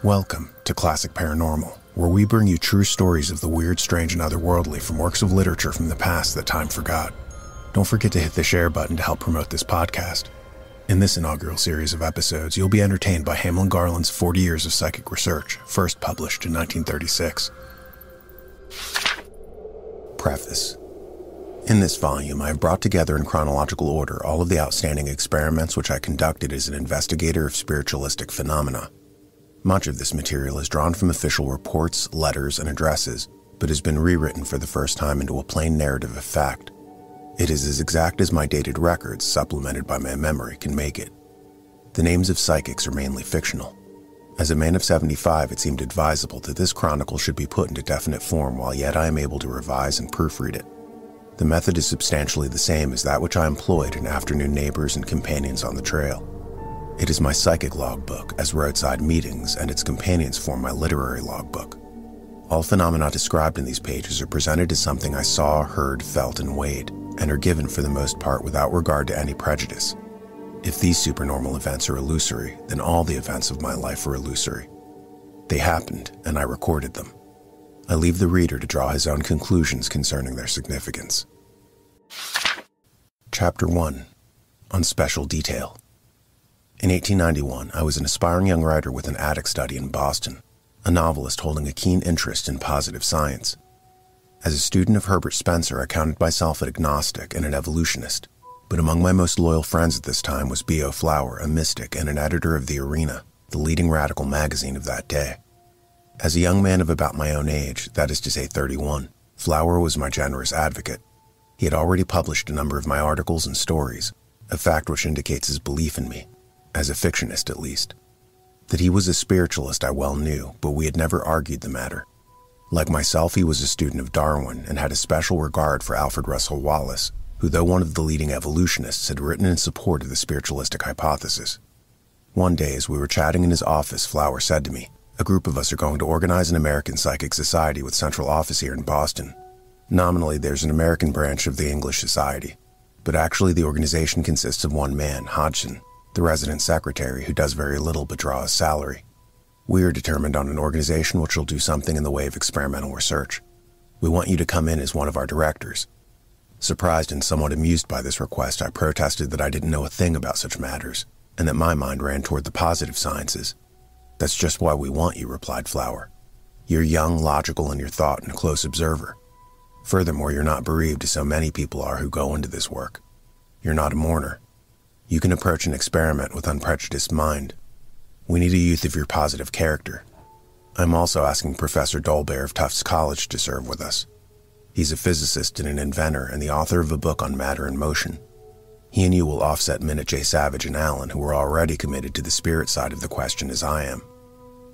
Welcome to Classic Paranormal, where we bring you true stories of the weird, strange, and otherworldly from works of literature from the past that time forgot. Don't forget to hit the share button to help promote this podcast. In this inaugural series of episodes, you'll be entertained by Hamlin Garland's 40 Years of Psychic Research, first published in 1936. Preface. In this volume, I have brought together in chronological order all of the outstanding experiments which I conducted as an investigator of spiritualistic phenomena. Much of this material is drawn from official reports, letters, and addresses, but has been rewritten for the first time into a plain narrative of fact. It is as exact as my dated records, supplemented by my memory, can make it. The names of psychics are mainly fictional. As a man of 75, it seemed advisable that this chronicle should be put into definite form while yet I am able to revise and proofread it. The method is substantially the same as that which I employed in Afternoon Neighbors and Companions on the Trail. It is my psychic logbook, as roadside meetings and its companions form my literary logbook. All phenomena described in these pages are presented as something I saw, heard, felt, and weighed, and are given for the most part without regard to any prejudice. If these supernormal events are illusory, then all the events of my life are illusory. They happened, and I recorded them. I leave the reader to draw his own conclusions concerning their significance. Chapter 1. On Special Detail. In 1891, I was an aspiring young writer with an attic study in Boston, a novelist holding a keen interest in positive science. As a student of Herbert Spencer, I counted myself an agnostic and an evolutionist, but among my most loyal friends at this time was B.O. Flower, a mystic and an editor of The Arena, the leading radical magazine of that day. As a young man of about my own age, that is to say 31, Flower was my generous advocate. He had already published a number of my articles and stories, a fact which indicates his belief in me, as a fictionist at least. That he was a spiritualist I well knew, but we had never argued the matter. Like myself, he was a student of Darwin and had a special regard for Alfred Russel Wallace, who, though one of the leading evolutionists, had written in support of the spiritualistic hypothesis. One day, as we were chatting in his office, Flower said to me, "A group of us are going to organize an American Psychic Society with central office here in Boston. Nominally, there's an American branch of the English Society, but actually the organization consists of one man, Hodgson, the resident secretary, who does very little but draw a salary. We are determined on an organization which will do something in the way of experimental research. We want you to come in as one of our directors." Surprised and somewhat amused by this request, I protested that I didn't know a thing about such matters, and that my mind ran toward the positive sciences. "That's just why we want you," replied Flower. "You're young, logical in your thought, and a close observer. Furthermore, you're not bereaved as so many people are who go into this work. You're not a mourner. You can approach an experiment with unprejudiced mind. We need a youth of your positive character. I'm also asking Professor Dolbear of Tufts College to serve with us. He's a physicist and an inventor and the author of a book on matter and motion. He and you will offset Minute J. Savage and Allen, who are already committed to the spirit side of the question as I am.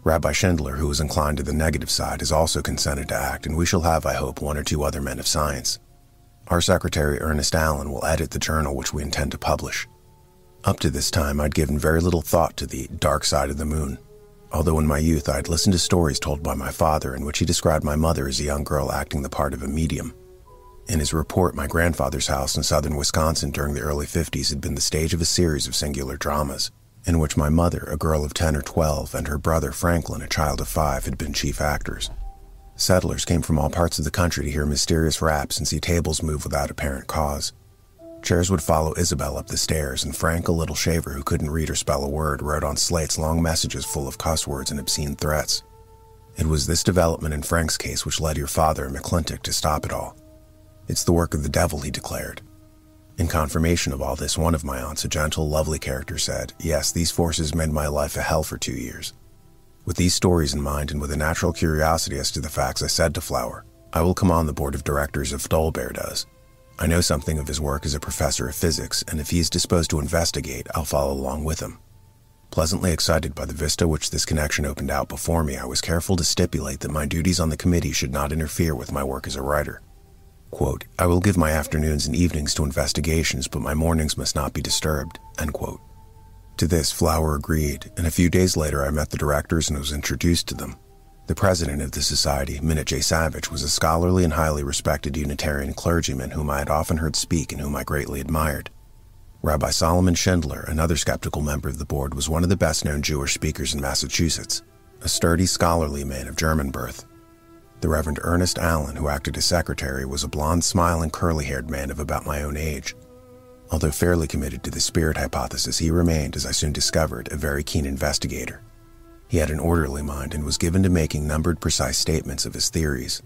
Rabbi Schindler, who is inclined to the negative side, has also consented to act, and we shall have, I hope, one or two other men of science. Our secretary, Ernest Allen, will edit the journal which we intend to publish. Up to this time, I'd given very little thought to the dark side of the moon, although in my youth I had listened to stories told by my father in which he described my mother as a young girl acting the part of a medium. In his report, my grandfather's house in southern Wisconsin during the early 50s had been the stage of a series of singular dramas, in which my mother, a girl of 10 or 12, and her brother Franklin, a child of 5, had been chief actors. Settlers came from all parts of the country to hear mysterious raps and see tables move without apparent cause. Chairs would follow Isabel up the stairs, and Frank, a little shaver who couldn't read or spell a word, wrote on slates long messages full of cuss words and obscene threats. It was this development in Frank's case which led your father and McClintock to stop it all. "It's the work of the devil," he declared. In confirmation of all this, one of my aunts, a gentle, lovely character, said, "Yes, these forces made my life a hell for 2 years." With these stories in mind, and with a natural curiosity as to the facts, I said to Flower, "I will come on the board of directors if Dolbear does. I know something of his work as a professor of physics, and if he is disposed to investigate, I'll follow along with him." Pleasantly excited by the vista which this connection opened out before me, I was careful to stipulate that my duties on the committee should not interfere with my work as a writer. Quote, "I will give my afternoons and evenings to investigations, but my mornings must not be disturbed." End quote. To this, Flower agreed, and a few days later I met the directors and was introduced to them. The president of the society, Minute J. Savage, was a scholarly and highly respected Unitarian clergyman whom I had often heard speak and whom I greatly admired. Rabbi Solomon Schindler, another skeptical member of the board, was one of the best-known Jewish speakers in Massachusetts, a sturdy, scholarly man of German birth. The Reverend Ernest Allen, who acted as secretary, was a blonde, smiling, curly-haired man of about my own age. Although fairly committed to the spirit hypothesis, he remained, as I soon discovered, a very keen investigator. He had an orderly mind and was given to making numbered, precise statements of his theories.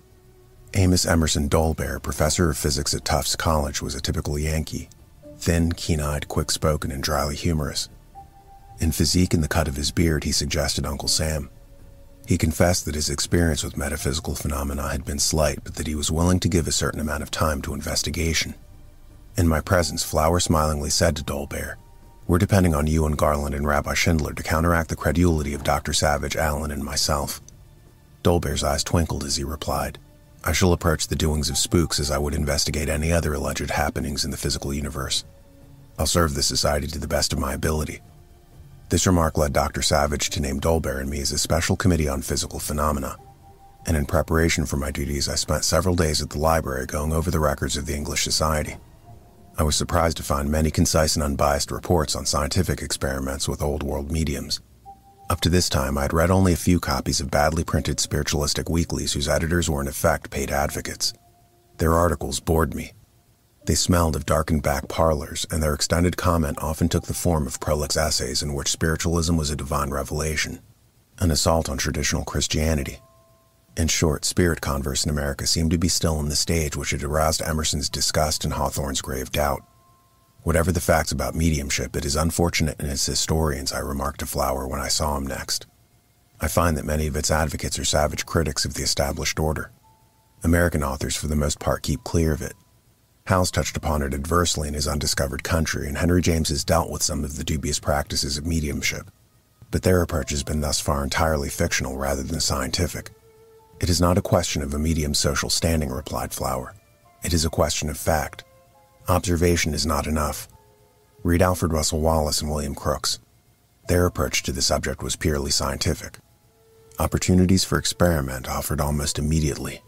Amos Emerson Dolbear, professor of physics at Tufts College, was a typical Yankee, thin, keen-eyed, quick-spoken, and dryly humorous. In physique and the cut of his beard, he suggested Uncle Sam. He confessed that his experience with metaphysical phenomena had been slight, but that he was willing to give a certain amount of time to investigation. In my presence, Flower smilingly said to Dolbear, "We're depending on you and Garland and Rabbi Schindler to counteract the credulity of Dr. Savage, Allen, and myself." Dolbear's eyes twinkled as he replied, "I shall approach the doings of spooks as I would investigate any other alleged happenings in the physical universe. I'll serve the society to the best of my ability." This remark led Dr. Savage to name Dolbear and me as a special committee on physical phenomena, and in preparation for my duties I spent several days at the library going over the records of the English Society. I was surprised to find many concise and unbiased reports on scientific experiments with old-world mediums. Up to this time, I had read only a few copies of badly printed spiritualistic weeklies whose editors were in effect paid advocates. Their articles bored me. They smelled of darkened back parlors, and their extended comment often took the form of prolix essays in which spiritualism was a divine revelation, an assault on traditional Christianity. In short, spirit converse in America seemed to be still in the stage which had aroused Emerson's disgust and Hawthorne's grave doubt. Whatever the facts about mediumship, it is unfortunate in its historians, I remarked to Flower when I saw him next. I find that many of its advocates are savage critics of the established order. American authors, for the most part, keep clear of it. Howells touched upon it adversely in his Undiscovered Country, and Henry James has dealt with some of the dubious practices of mediumship. But their approach has been thus far entirely fictional rather than scientific. "It is not a question of a medium's social standing," replied Flower. "It is a question of fact. Observation is not enough. Read Alfred Russel Wallace and William Crookes. Their approach to the subject was purely scientific. Opportunities for experiment offered almost immediately.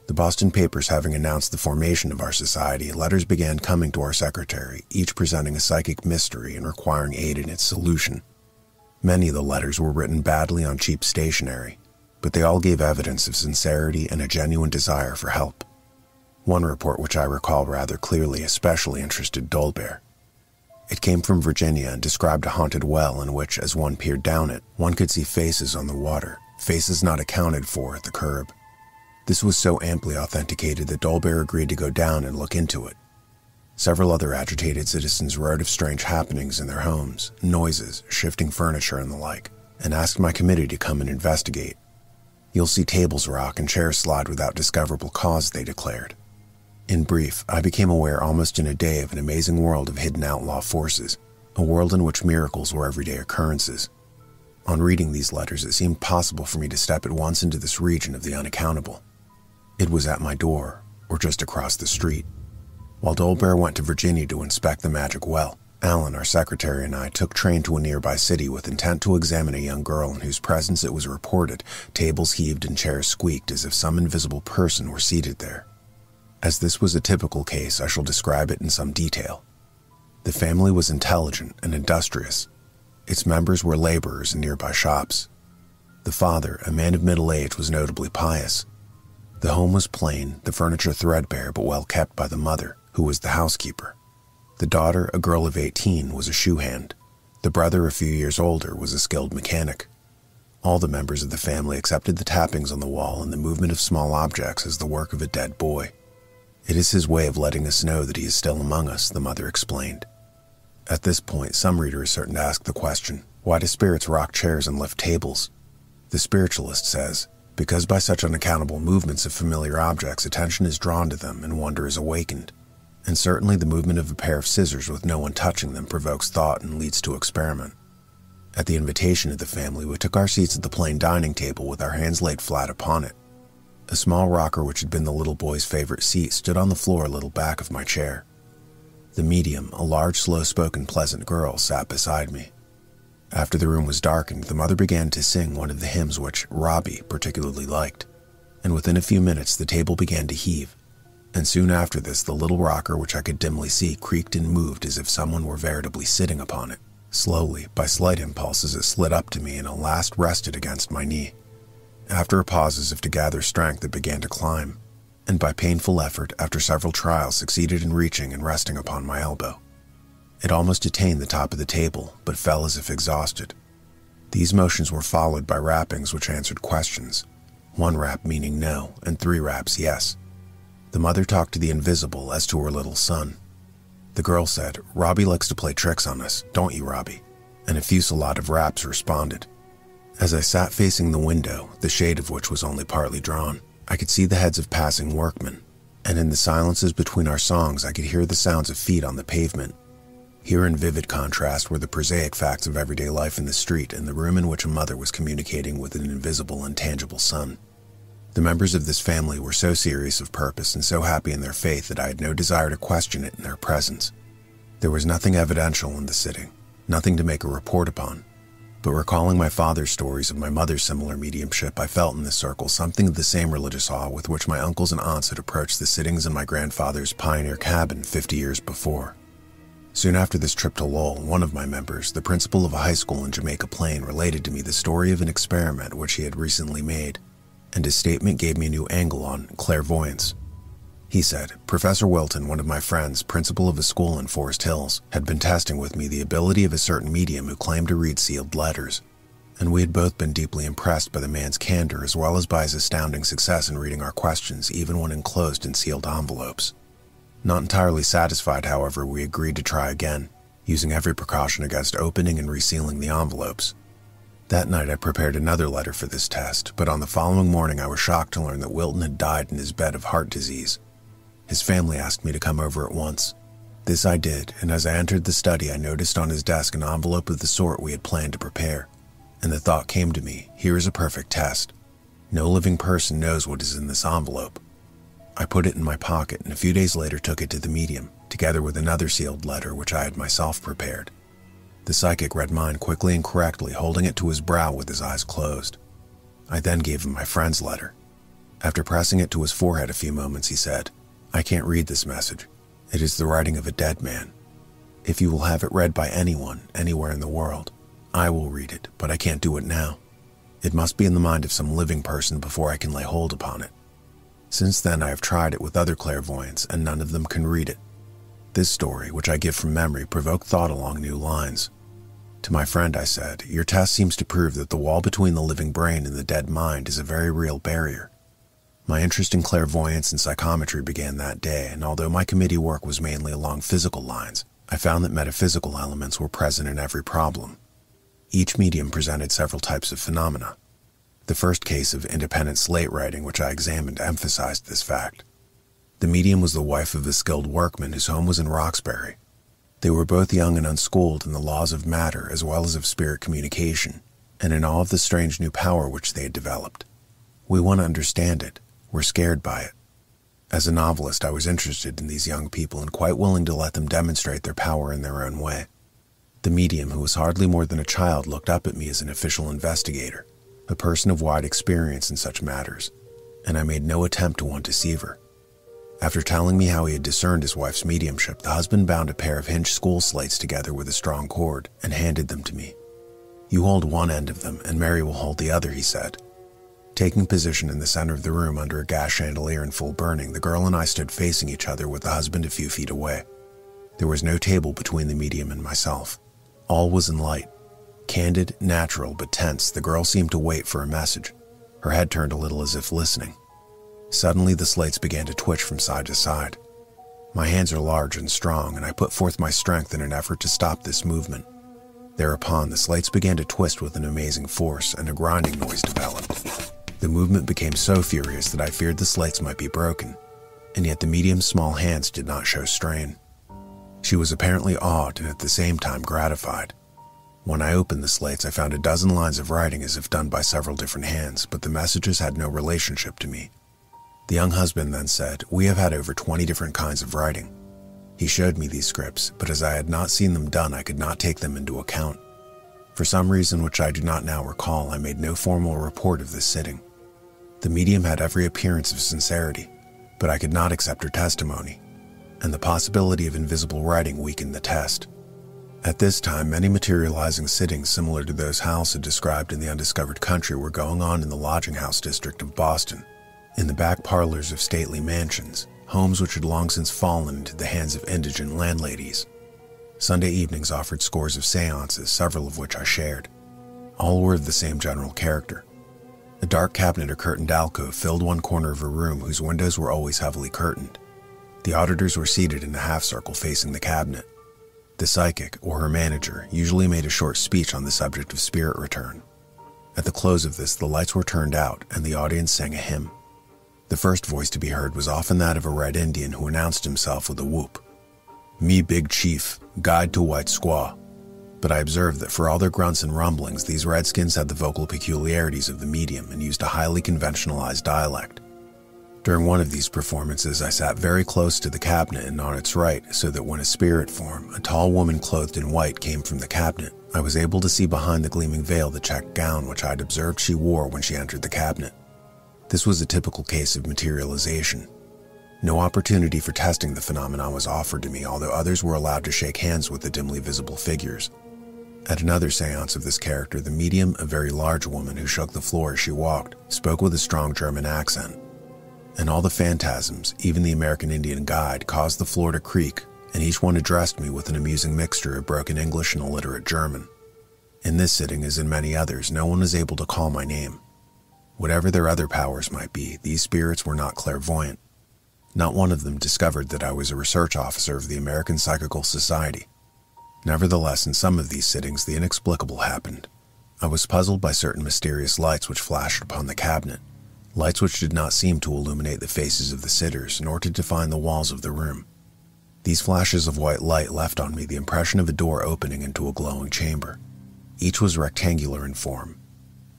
The Boston papers having announced the formation of our society, letters began coming to our secretary, each presenting a psychic mystery and requiring aid in its solution. Many of the letters were written badly on cheap stationery, but they all gave evidence of sincerity and a genuine desire for help. One report, which I recall rather clearly, especially interested Dolbear. It came from Virginia and described a haunted well in which, as one peered down it, one could see faces on the water, faces not accounted for at the curb. This was so amply authenticated that Dolbear agreed to go down and look into it. Several other agitated citizens wrote of strange happenings in their homes, noises, shifting furniture, and the like, and asked my committee to come and investigate. "You'll see tables rock and chairs slide without discoverable cause," they declared. In brief, I became aware almost in a day of an amazing world of hidden outlaw forces, a world in which miracles were everyday occurrences. On reading these letters, it seemed possible for me to step at once into this region of the unaccountable. It was at my door, or just across the street. While Dolbear went to Virginia to inspect the magic well, Allen, our secretary, and I took train to a nearby city with intent to examine a young girl in whose presence, it was reported, tables heaved and chairs squeaked as if some invisible person were seated there. As this was a typical case, I shall describe it in some detail. The family was intelligent and industrious. Its members were laborers in nearby shops. The father, a man of middle age, was notably pious. The home was plain, the furniture threadbare but well kept by the mother, who was the housekeeper. The daughter, a girl of 18, was a shoe hand. The brother, a few years older, was a skilled mechanic. All the members of the family accepted the tappings on the wall and the movement of small objects as the work of a dead boy. "It is his way of letting us know that he is still among us," the mother explained. At this point, some reader is certain to ask the question, why do spirits rock chairs and lift tables? The spiritualist says, because by such unaccountable movements of familiar objects, attention is drawn to them and wonder is awakened. And certainly the movement of a pair of scissors with no one touching them provokes thought and leads to experiment. At the invitation of the family, we took our seats at the plain dining table with our hands laid flat upon it. A small rocker, which had been the little boy's favorite seat, stood on the floor a little back of my chair. The medium, a large, slow-spoken, pleasant girl, sat beside me. After the room was darkened, the mother began to sing one of the hymns which Robbie particularly liked, and within a few minutes the table began to heave, and soon after this the little rocker, which I could dimly see, creaked and moved as if someone were veritably sitting upon it. Slowly, by slight impulses, it slid up to me and at last rested against my knee. After a pause as if to gather strength, it began to climb, and by painful effort, after several trials, succeeded in reaching and resting upon my elbow. It almost attained the top of the table, but fell as if exhausted. These motions were followed by rappings which answered questions, 1 rap meaning no, and 3 raps yes. The mother talked to the invisible as to her little son. The girl said, "Robbie likes to play tricks on us, don't you, Robbie?" And a fusillade of raps responded. As I sat facing the window, the shade of which was only partly drawn, I could see the heads of passing workmen, and in the silences between our songs I could hear the sounds of feet on the pavement. Here in vivid contrast were the prosaic facts of everyday life in the street and the room in which a mother was communicating with an invisible, intangible son. The members of this family were so serious of purpose and so happy in their faith that I had no desire to question it in their presence. There was nothing evidential in the sitting, nothing to make a report upon. But recalling my father's stories of my mother's similar mediumship, I felt in this circle something of the same religious awe with which my uncles and aunts had approached the sittings in my grandfather's pioneer cabin 50 years before. Soon after this trip to Lowell, one of my members, the principal of a high school in Jamaica Plain, related to me the story of an experiment which he had recently made, and his statement gave me a new angle on clairvoyance. He said, "Professor Wilton, one of my friends, principal of a school in Forest Hills, had been testing with me the ability of a certain medium who claimed to read sealed letters, and we had both been deeply impressed by the man's candor as well as by his astounding success in reading our questions even when enclosed in sealed envelopes. Not entirely satisfied, however, we agreed to try again, using every precaution against opening and resealing the envelopes. That night I prepared another letter for this test, but on the following morning I was shocked to learn that Wilton had died in his bed of heart disease. His family asked me to come over at once. This I did, and as I entered the study I noticed on his desk an envelope of the sort we had planned to prepare, and the thought came to me, here is a perfect test. No living person knows what is in this envelope. I put it in my pocket and a few days later took it to the medium, together with another sealed letter which I had myself prepared. The psychic read mine quickly and correctly, holding it to his brow with his eyes closed. I then gave him my friend's letter. After pressing it to his forehead a few moments, he said, "I can't read this message. It is the writing of a dead man. If you will have it read by anyone, anywhere in the world, I will read it, but I can't do it now. It must be in the mind of some living person before I can lay hold upon it. Since then I have tried it with other clairvoyants, and none of them can read it. This story, which I give from memory, provoked thought along new lines. To my friend I said, your test seems to prove that the wall between the living brain and the dead mind is a very real barrier. My interest in clairvoyance and psychometry began that day, and although my committee work was mainly along physical lines, I found that metaphysical elements were present in every problem. Each medium presented several types of phenomena. The first case of independent slate writing which I examined emphasized this fact. The medium was the wife of a skilled workman whose home was in Roxbury. They were both young and unschooled in the laws of matter as well as of spirit communication, and in awe of the strange new power which they had developed. We want to understand it. We're scared by it. As a novelist, I was interested in these young people and quite willing to let them demonstrate their power in their own way. The medium, who was hardly more than a child, looked up at me as an official investigator, a person of wide experience in such matters, and I made no attempt to undeceive her. After telling me how he had discerned his wife's mediumship, the husband bound a pair of hinged school slates together with a strong cord and handed them to me. "You hold one end of them, and Mary will hold the other," he said. Taking position in the center of the room under a gas chandelier in full burning, the girl and I stood facing each other with the husband a few feet away. There was no table between the medium and myself. All was in light. Candid, natural, but tense, the girl seemed to wait for a message, her head turned a little as if listening. Suddenly the slates began to twitch from side to side. My hands are large and strong, and I put forth my strength in an effort to stop this movement. Thereupon, the slates began to twist with an amazing force, and a grinding noise developed. The movement became so furious that I feared the slates might be broken, and yet the medium's small hands did not show strain. She was apparently awed and at the same time gratified. When I opened the slates, I found a dozen lines of writing as if done by several different hands, but the messages had no relationship to me. The young husband then said, "We have had over 20 different kinds of writing." He showed me these scripts, but as I had not seen them done, I could not take them into account. For some reason which I do not now recall, I made no formal report of this sitting. The medium had every appearance of sincerity, but I could not accept her testimony, and the possibility of invisible writing weakened the test. At this time, many materializing sittings similar to those House had described in The Undiscovered Country were going on in the lodging house district of Boston, in the back parlors of stately mansions, homes which had long since fallen into the hands of indigent landladies. Sunday evenings offered scores of seances, several of which I shared. All were of the same general character. A dark cabinet or curtained alcove filled one corner of a room whose windows were always heavily curtained. The auditors were seated in a half-circle facing the cabinet. The psychic, or her manager, usually made a short speech on the subject of spirit return. At the close of this, the lights were turned out, and the audience sang a hymn. The first voice to be heard was often that of a red Indian who announced himself with a whoop. "Me big chief, guide to white squaw." But I observed that for all their grunts and rumblings, these redskins had the vocal peculiarities of the medium and used a highly conventionalized dialect. During one of these performances, I sat very close to the cabinet and on its right, so that when a spirit form, a tall woman clothed in white, came from the cabinet, I was able to see behind the gleaming veil the checked gown which I had observed she wore when she entered the cabinet. This was a typical case of materialization. No opportunity for testing the phenomenon was offered to me, although others were allowed to shake hands with the dimly visible figures. At another seance of this character, the medium, a very large woman who shook the floor as she walked, spoke with a strong German accent. And all the phantasms, even the American Indian guide, caused the floor to creak, and each one addressed me with an amusing mixture of broken English and illiterate German. In this sitting, as in many others, no one was able to call my name. Whatever their other powers might be, these spirits were not clairvoyant. Not one of them discovered that I was a research officer of the American Psychical Society. Nevertheless, in some of these sittings, the inexplicable happened. I was puzzled by certain mysterious lights which flashed upon the cabinet. Lights which did not seem to illuminate the faces of the sitters, nor to define the walls of the room. These flashes of white light left on me the impression of a door opening into a glowing chamber. Each was rectangular in form,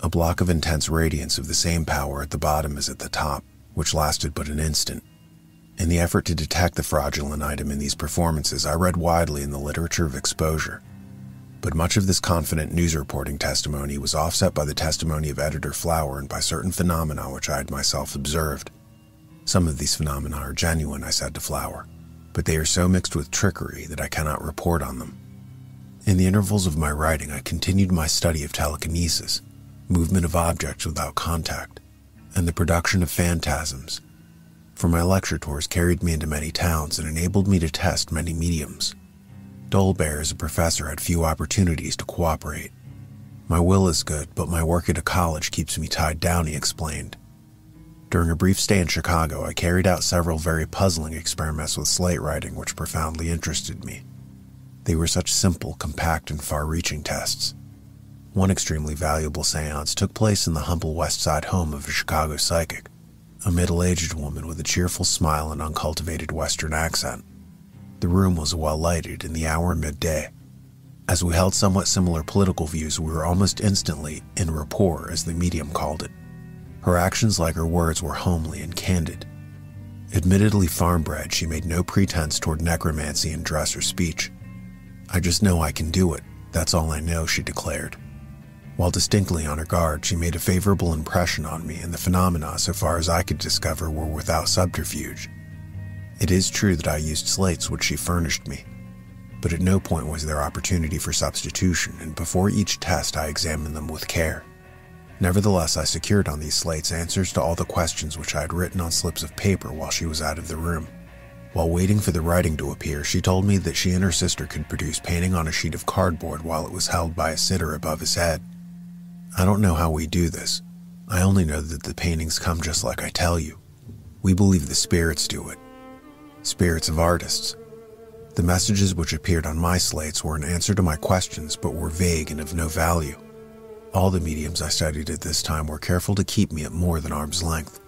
a block of intense radiance of the same power at the bottom as at the top, which lasted but an instant. In the effort to detect the fraudulent item in these performances, I read widely in the literature of exposure. But much of this confident news reporting testimony was offset by the testimony of Editor Flower and by certain phenomena which I had myself observed. Some of these phenomena are genuine, I said to Flower, but they are so mixed with trickery that I cannot report on them. In the intervals of my writing, I continued my study of telekinesis, movement of objects without contact, and the production of phantasms. For my lecture tours carried me into many towns and enabled me to test many mediums. Dolbear as a professor had few opportunities to cooperate. My will is good, but my work at a college keeps me tied down, he explained. During a brief stay in Chicago, I carried out several very puzzling experiments with slate writing which profoundly interested me. They were such simple, compact, and far-reaching tests. One extremely valuable seance took place in the humble West Side home of a Chicago psychic, a middle-aged woman with a cheerful smile and uncultivated Western accent. The room was well-lighted and the hour midday. As we held somewhat similar political views, we were almost instantly in rapport, as the medium called it. Her actions, like her words, were homely and candid. Admittedly farm-bred, she made no pretense toward necromancy in dress or speech. "I just know I can do it. That's all I know," she declared. While distinctly on her guard, she made a favorable impression on me, and the phenomena, so far as I could discover, were without subterfuge. It is true that I used slates which she furnished me, but at no point was there opportunity for substitution, and before each test I examined them with care. Nevertheless, I secured on these slates answers to all the questions which I had written on slips of paper while she was out of the room. While waiting for the writing to appear, she told me that she and her sister could produce painting on a sheet of cardboard while it was held by a sitter above his head. I don't know how we do this. I only know that the paintings come just like I tell you. We believe the spirits do it. Spirits of artists. The messages which appeared on my slates were an answer to my questions, but were vague and of no value. All the mediums I studied at this time were careful to keep me at more than arm's length.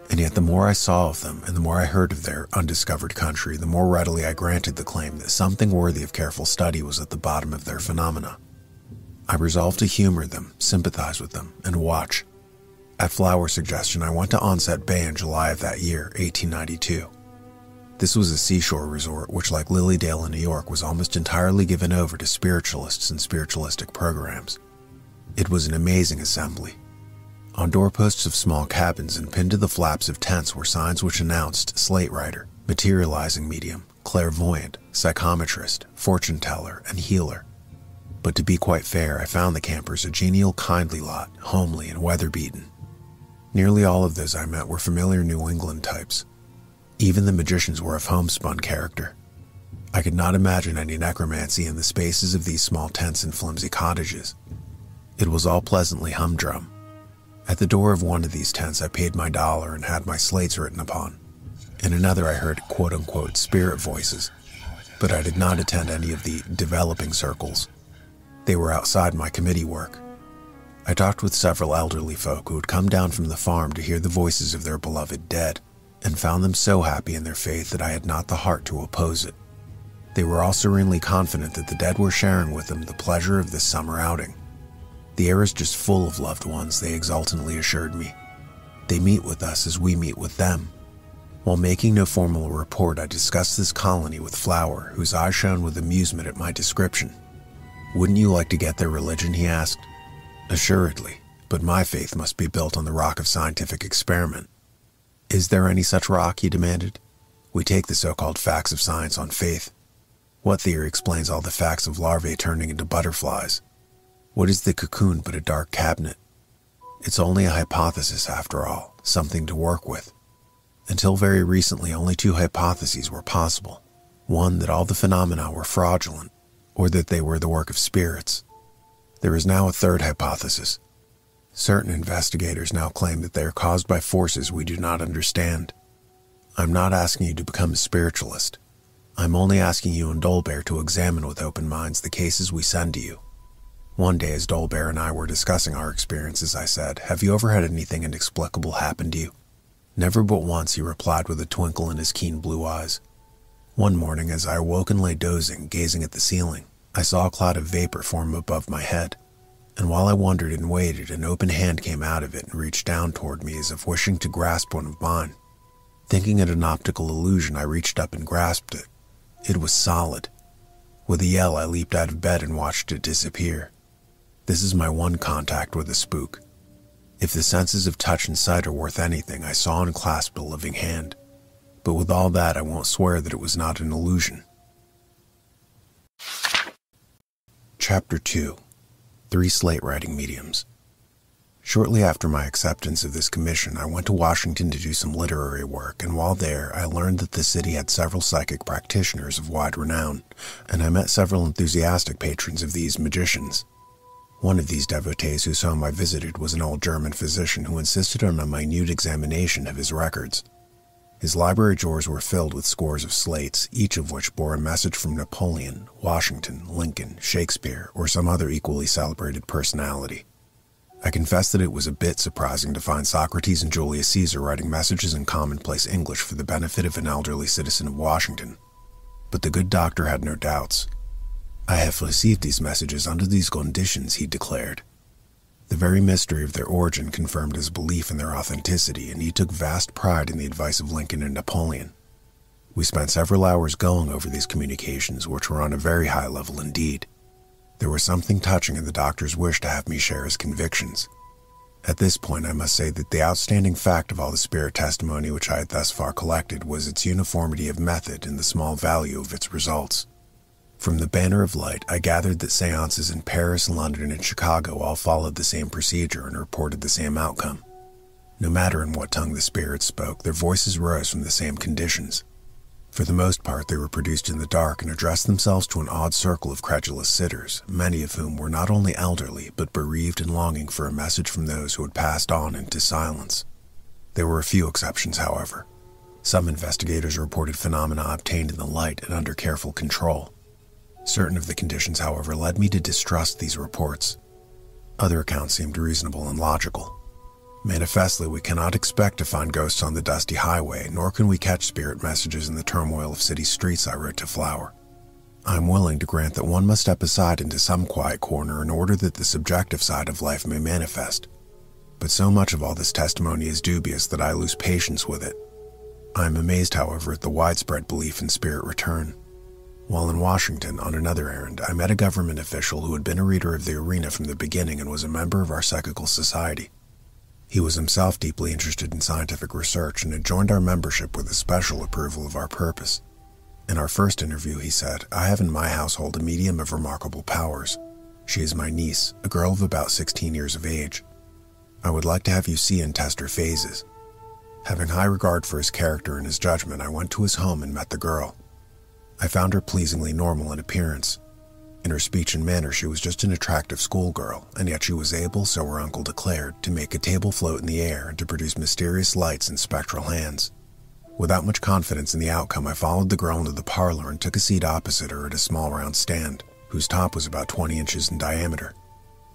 And yet the more I saw of them, and the more I heard of their undiscovered country, the more readily I granted the claim that something worthy of careful study was at the bottom of their phenomena. I resolved to humor them, sympathize with them, and watch. At Flower's suggestion, I went to Onset Bay in July of that year, 1892. This was a seashore resort which, like Lilydale in New York, was almost entirely given over to spiritualists and spiritualistic programs. It was an amazing assembly. On doorposts of small cabins and pinned to the flaps of tents were signs which announced slate writer, materializing medium, clairvoyant, psychometrist, fortune teller, and healer. But to be quite fair, I found the campers a genial, kindly lot, homely and weather-beaten. Nearly all of those I met were familiar New England types. Even the magicians were of homespun character. I could not imagine any necromancy in the spaces of these small tents and flimsy cottages. It was all pleasantly humdrum. At the door of one of these tents, I paid my $1 and had my slates written upon. In another, I heard quote-unquote spirit voices, but I did not attend any of the developing circles. They were outside my committee work. I talked with several elderly folk who had come down from the farm to hear the voices of their beloved dead, and found them so happy in their faith that I had not the heart to oppose it. They were all serenely confident that the dead were sharing with them the pleasure of this summer outing. The air is just full of loved ones, they exultantly assured me. They meet with us as we meet with them. While making no formal report, I discussed this colony with Flower, whose eyes shone with amusement at my description. "Wouldn't you like to get their religion?" he asked. "Assuredly, but my faith must be built on the rock of scientific experiment." "Is there any such rock?" he demanded. "We take the so-called facts of science on faith. What theory explains all the facts of larvae turning into butterflies? What is the cocoon but a dark cabinet? It's only a hypothesis after all, something to work with. Until very recently, only 2 hypotheses were possible. One, that all the phenomena were fraudulent, or that they were the work of spirits. There is now a 3rd hypothesis. Certain investigators now claim that they are caused by forces we do not understand. I'm not asking you to become a spiritualist. I'm only asking you and Dolbear to examine with open minds the cases we send to you. One day, as Dolbear and I were discussing our experiences, I said, "Have you ever had anything inexplicable happen to you?" "Never but once," he replied with a twinkle in his keen blue eyes. "One morning, as I awoke and lay dozing, gazing at the ceiling, I saw a cloud of vapor form above my head, and while I wondered and waited, an open hand came out of it and reached down toward me as if wishing to grasp one of mine. Thinking it an optical illusion, I reached up and grasped it. It was solid. With a yell, I leaped out of bed and watched it disappear. This is my one contact with a spook. If the senses of touch and sight are worth anything, I saw and clasped a living hand. But with all that, I won't swear that it was not an illusion." Chapter 2. 3 Slate Writing Mediums. Shortly after my acceptance of this commission, I went to Washington to do some literary work, and while there, I learned that the city had several psychic practitioners of wide renown, and I met several enthusiastic patrons of these magicians. One of these devotees whose home I visited was an old German physician who insisted on a minute examination of his records. His library drawers were filled with scores of slates, each of which bore a message from Napoleon, Washington, Lincoln, Shakespeare, or some other equally celebrated personality. I confess that it was a bit surprising to find Socrates and Julius Caesar writing messages in commonplace English for the benefit of an elderly citizen of Washington. But the good doctor had no doubts. "I have received these messages under these conditions," he declared. The very mystery of their origin confirmed his belief in their authenticity, and he took vast pride in the advice of Lincoln and Napoleon. We spent several hours going over these communications, which were on a very high level indeed. There was something touching in the doctor's wish to have me share his convictions. At this point, I must say that the outstanding fact of all the spirit testimony which I had thus far collected was its uniformity of method and the small value of its results. From the Banner of Light, I gathered that seances in Paris, London, and Chicago all followed the same procedure and reported the same outcome. No matter in what tongue the spirits spoke, their voices rose from the same conditions. For the most part, they were produced in the dark and addressed themselves to an odd circle of credulous sitters, many of whom were not only elderly, but bereaved and longing for a message from those who had passed on into silence. There were a few exceptions, however. Some investigators reported phenomena obtained in the light and under careful control. Certain of the conditions, however, led me to distrust these reports. Other accounts seemed reasonable and logical. Manifestly, we cannot expect to find ghosts on the dusty highway, nor can we catch spirit messages in the turmoil of city streets, I wrote to Flower. I am willing to grant that one must step aside into some quiet corner in order that the subjective side of life may manifest. But so much of all this testimony is dubious that I lose patience with it. I am amazed, however, at the widespread belief in spirit return. While in Washington, on another errand, I met a government official who had been a reader of the Arena from the beginning and was a member of our psychical society. He was himself deeply interested in scientific research and had joined our membership with a special approval of our purpose. In our first interview, he said, "I have in my household a medium of remarkable powers. She is my niece, a girl of about 16 years of age. I would like to have you see and test her phases." Having high regard for his character and his judgment, I went to his home and met the girl. I found her pleasingly normal in appearance. In her speech and manner, she was just an attractive schoolgirl, and yet she was able, so her uncle declared, to make a table float in the air and to produce mysterious lights and spectral hands. Without much confidence in the outcome, I followed the girl into the parlor and took a seat opposite her at a small round stand, whose top was about 20 inches in diameter.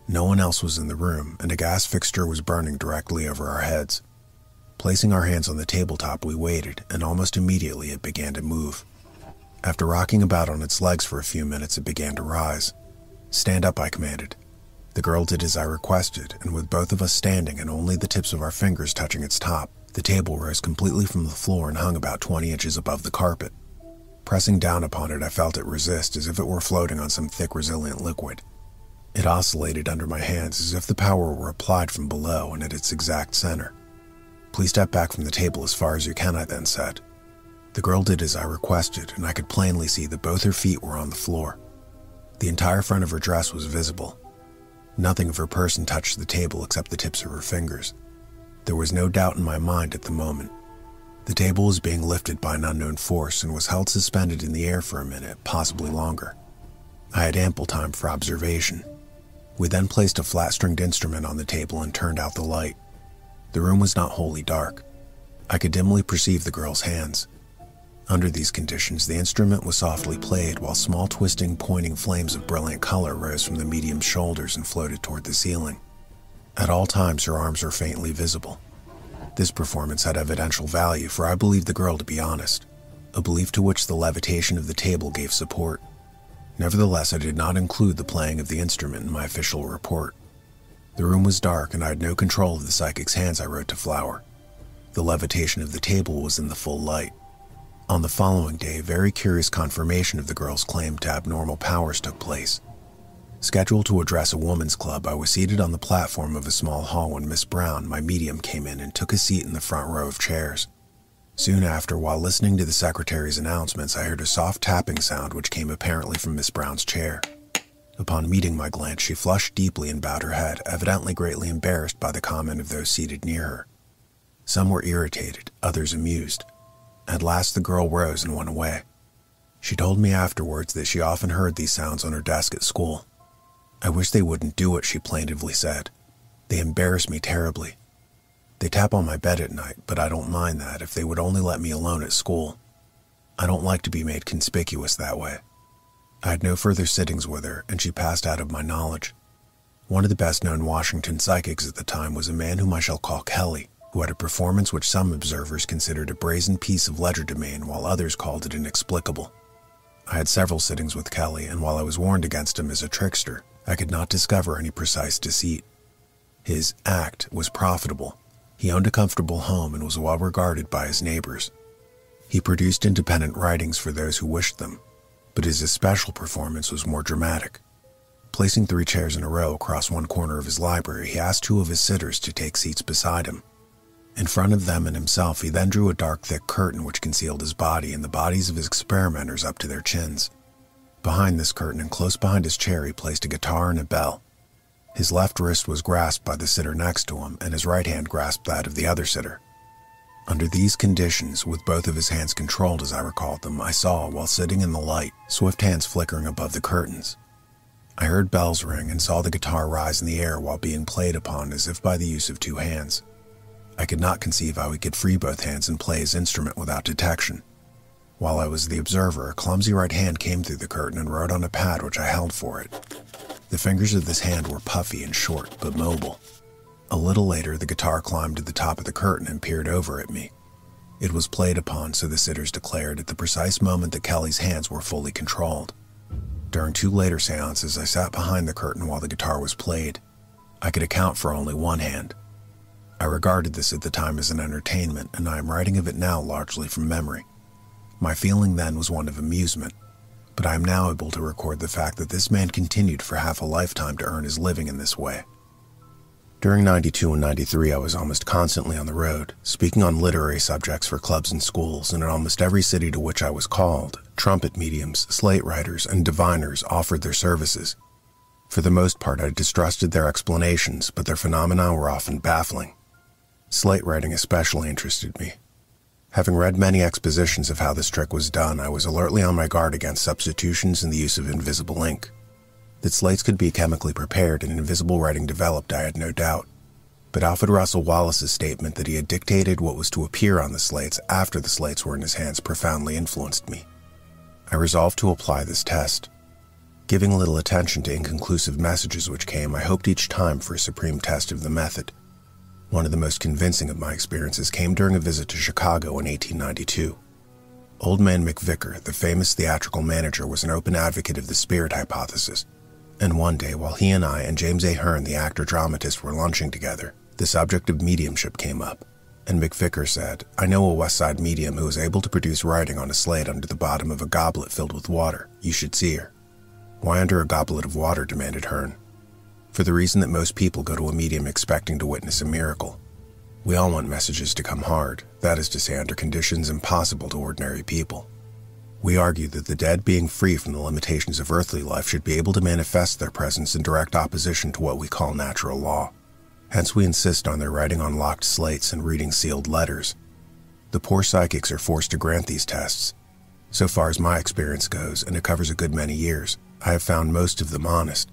No one else was in the room, and a gas fixture was burning directly over our heads. Placing our hands on the tabletop, we waited, and almost immediately it began to move. After rocking about on its legs for a few minutes, it began to rise. "Stand up," I commanded. The girl did as I requested, and with both of us standing and only the tips of our fingers touching its top, the table rose completely from the floor and hung about 20 inches above the carpet. Pressing down upon it, I felt it resist as if it were floating on some thick, resilient liquid. It oscillated under my hands as if the power were applied from below and at its exact center. "Please step back from the table as far as you can," I then said. The girl did as I requested, and I could plainly see that both her feet were on the floor. The entire front of her dress was visible. Nothing of her person touched the table except the tips of her fingers. There was no doubt in my mind at the moment. The table was being lifted by an unknown force and was held suspended in the air for a minute, possibly longer. I had ample time for observation. We then placed a flat-stringed instrument on the table and turned out the light. The room was not wholly dark. I could dimly perceive the girl's hands. Under these conditions, the instrument was softly played while small twisting, pointing flames of brilliant color rose from the medium's shoulders and floated toward the ceiling. At all times, her arms were faintly visible. This performance had evidential value, for I believed the girl to be honest, a belief to which the levitation of the table gave support. Nevertheless, I did not include the playing of the instrument in my official report. The room was dark, and I had no control of the psychic's hands I wrote to Flower. The levitation of the table was in the full light. On the following day, very curious confirmation of the girl's claim to abnormal powers took place. Scheduled to address a woman's club, I was seated on the platform of a small hall when Miss Brown, my medium, came in and took a seat in the front row of chairs. Soon after, while listening to the secretary's announcements, I heard a soft tapping sound which came apparently from Miss Brown's chair. Upon meeting my glance, she flushed deeply and bowed her head, evidently greatly embarrassed by the comment of those seated near her. Some were irritated, others amused. At last the girl rose and went away. She told me afterwards that she often heard these sounds on her desk at school. "I wish they wouldn't do it," she plaintively said. "They embarrass me terribly. They tap on my bed at night, but I don't mind that if they would only let me alone at school. I don't like to be made conspicuous that way." I had no further sittings with her, and she passed out of my knowledge. One of the best-known Washington psychics at the time was a man whom I shall call Kelly, who had a performance which some observers considered a brazen piece of legerdemain, while others called it inexplicable. I had several sittings with Kelly, and while I was warned against him as a trickster, I could not discover any precise deceit. His act was profitable. He owned a comfortable home and was well regarded by his neighbors. He produced independent writings for those who wished them, but his especial performance was more dramatic. Placing 3 chairs in a row across one corner of his library, he asked 2 of his sitters to take seats beside him. In front of them and himself, he then drew a dark, thick curtain which concealed his body and the bodies of his experimenters up to their chins. Behind this curtain and close behind his chair, he placed a guitar and a bell. His left wrist was grasped by the sitter next to him, and his right hand grasped that of the other sitter. Under these conditions, with both of his hands controlled as I recalled them, I saw, while sitting in the light, swift hands flickering above the curtains. I heard bells ring and saw the guitar rise in the air while being played upon as if by the use of 2 hands. I could not conceive how he could free both hands and play his instrument without detection. While I was the observer, a clumsy right hand came through the curtain and wrote on a pad which I held for it. The fingers of this hand were puffy and short, but mobile. A little later, the guitar climbed to the top of the curtain and peered over at me. It was played upon, so the sitters declared, at the precise moment that Kelly's hands were fully controlled. During 2 later seances, I sat behind the curtain while the guitar was played. I could account for only one hand. I regarded this at the time as an entertainment, and I am writing of it now largely from memory. My feeling then was one of amusement, but I am now able to record the fact that this man continued for half a lifetime to earn his living in this way. During 92 and 93, I was almost constantly on the road, speaking on literary subjects for clubs and schools, and in almost every city to which I was called, trumpet mediums, slate writers, and diviners offered their services. For the most part, I distrusted their explanations, but their phenomena were often baffling. Slate writing especially interested me. Having read many expositions of how this trick was done, I was alertly on my guard against substitutions and the use of invisible ink. That slates could be chemically prepared and invisible writing developed, I had no doubt. But Alfred Russel Wallace's statement that he had dictated what was to appear on the slates after the slates were in his hands profoundly influenced me. I resolved to apply this test. Giving little attention to inconclusive messages which came, I hoped each time for a supreme test of the method. One of the most convincing of my experiences came during a visit to Chicago in 1892. Old man McVicker, the famous theatrical manager, was an open advocate of the spirit hypothesis. And one day, while he and I and James A. Hearn, the actor-dramatist, were lunching together, the subject of mediumship came up, and McVicker said, "I know a West Side medium who is able to produce writing on a slate under the bottom of a goblet filled with water. You should see her." "Why under a goblet of water?" demanded Hearn. "For the reason that most people go to a medium expecting to witness a miracle. We all want messages to come hard, that is to say under conditions impossible to ordinary people. We argue that the dead, being free from the limitations of earthly life, should be able to manifest their presence in direct opposition to what we call natural law. Hence we insist on their writing on locked slates and reading sealed letters. The poor psychics are forced to grant these tests. So far as my experience goes, and it covers a good many years, I have found most of them honest.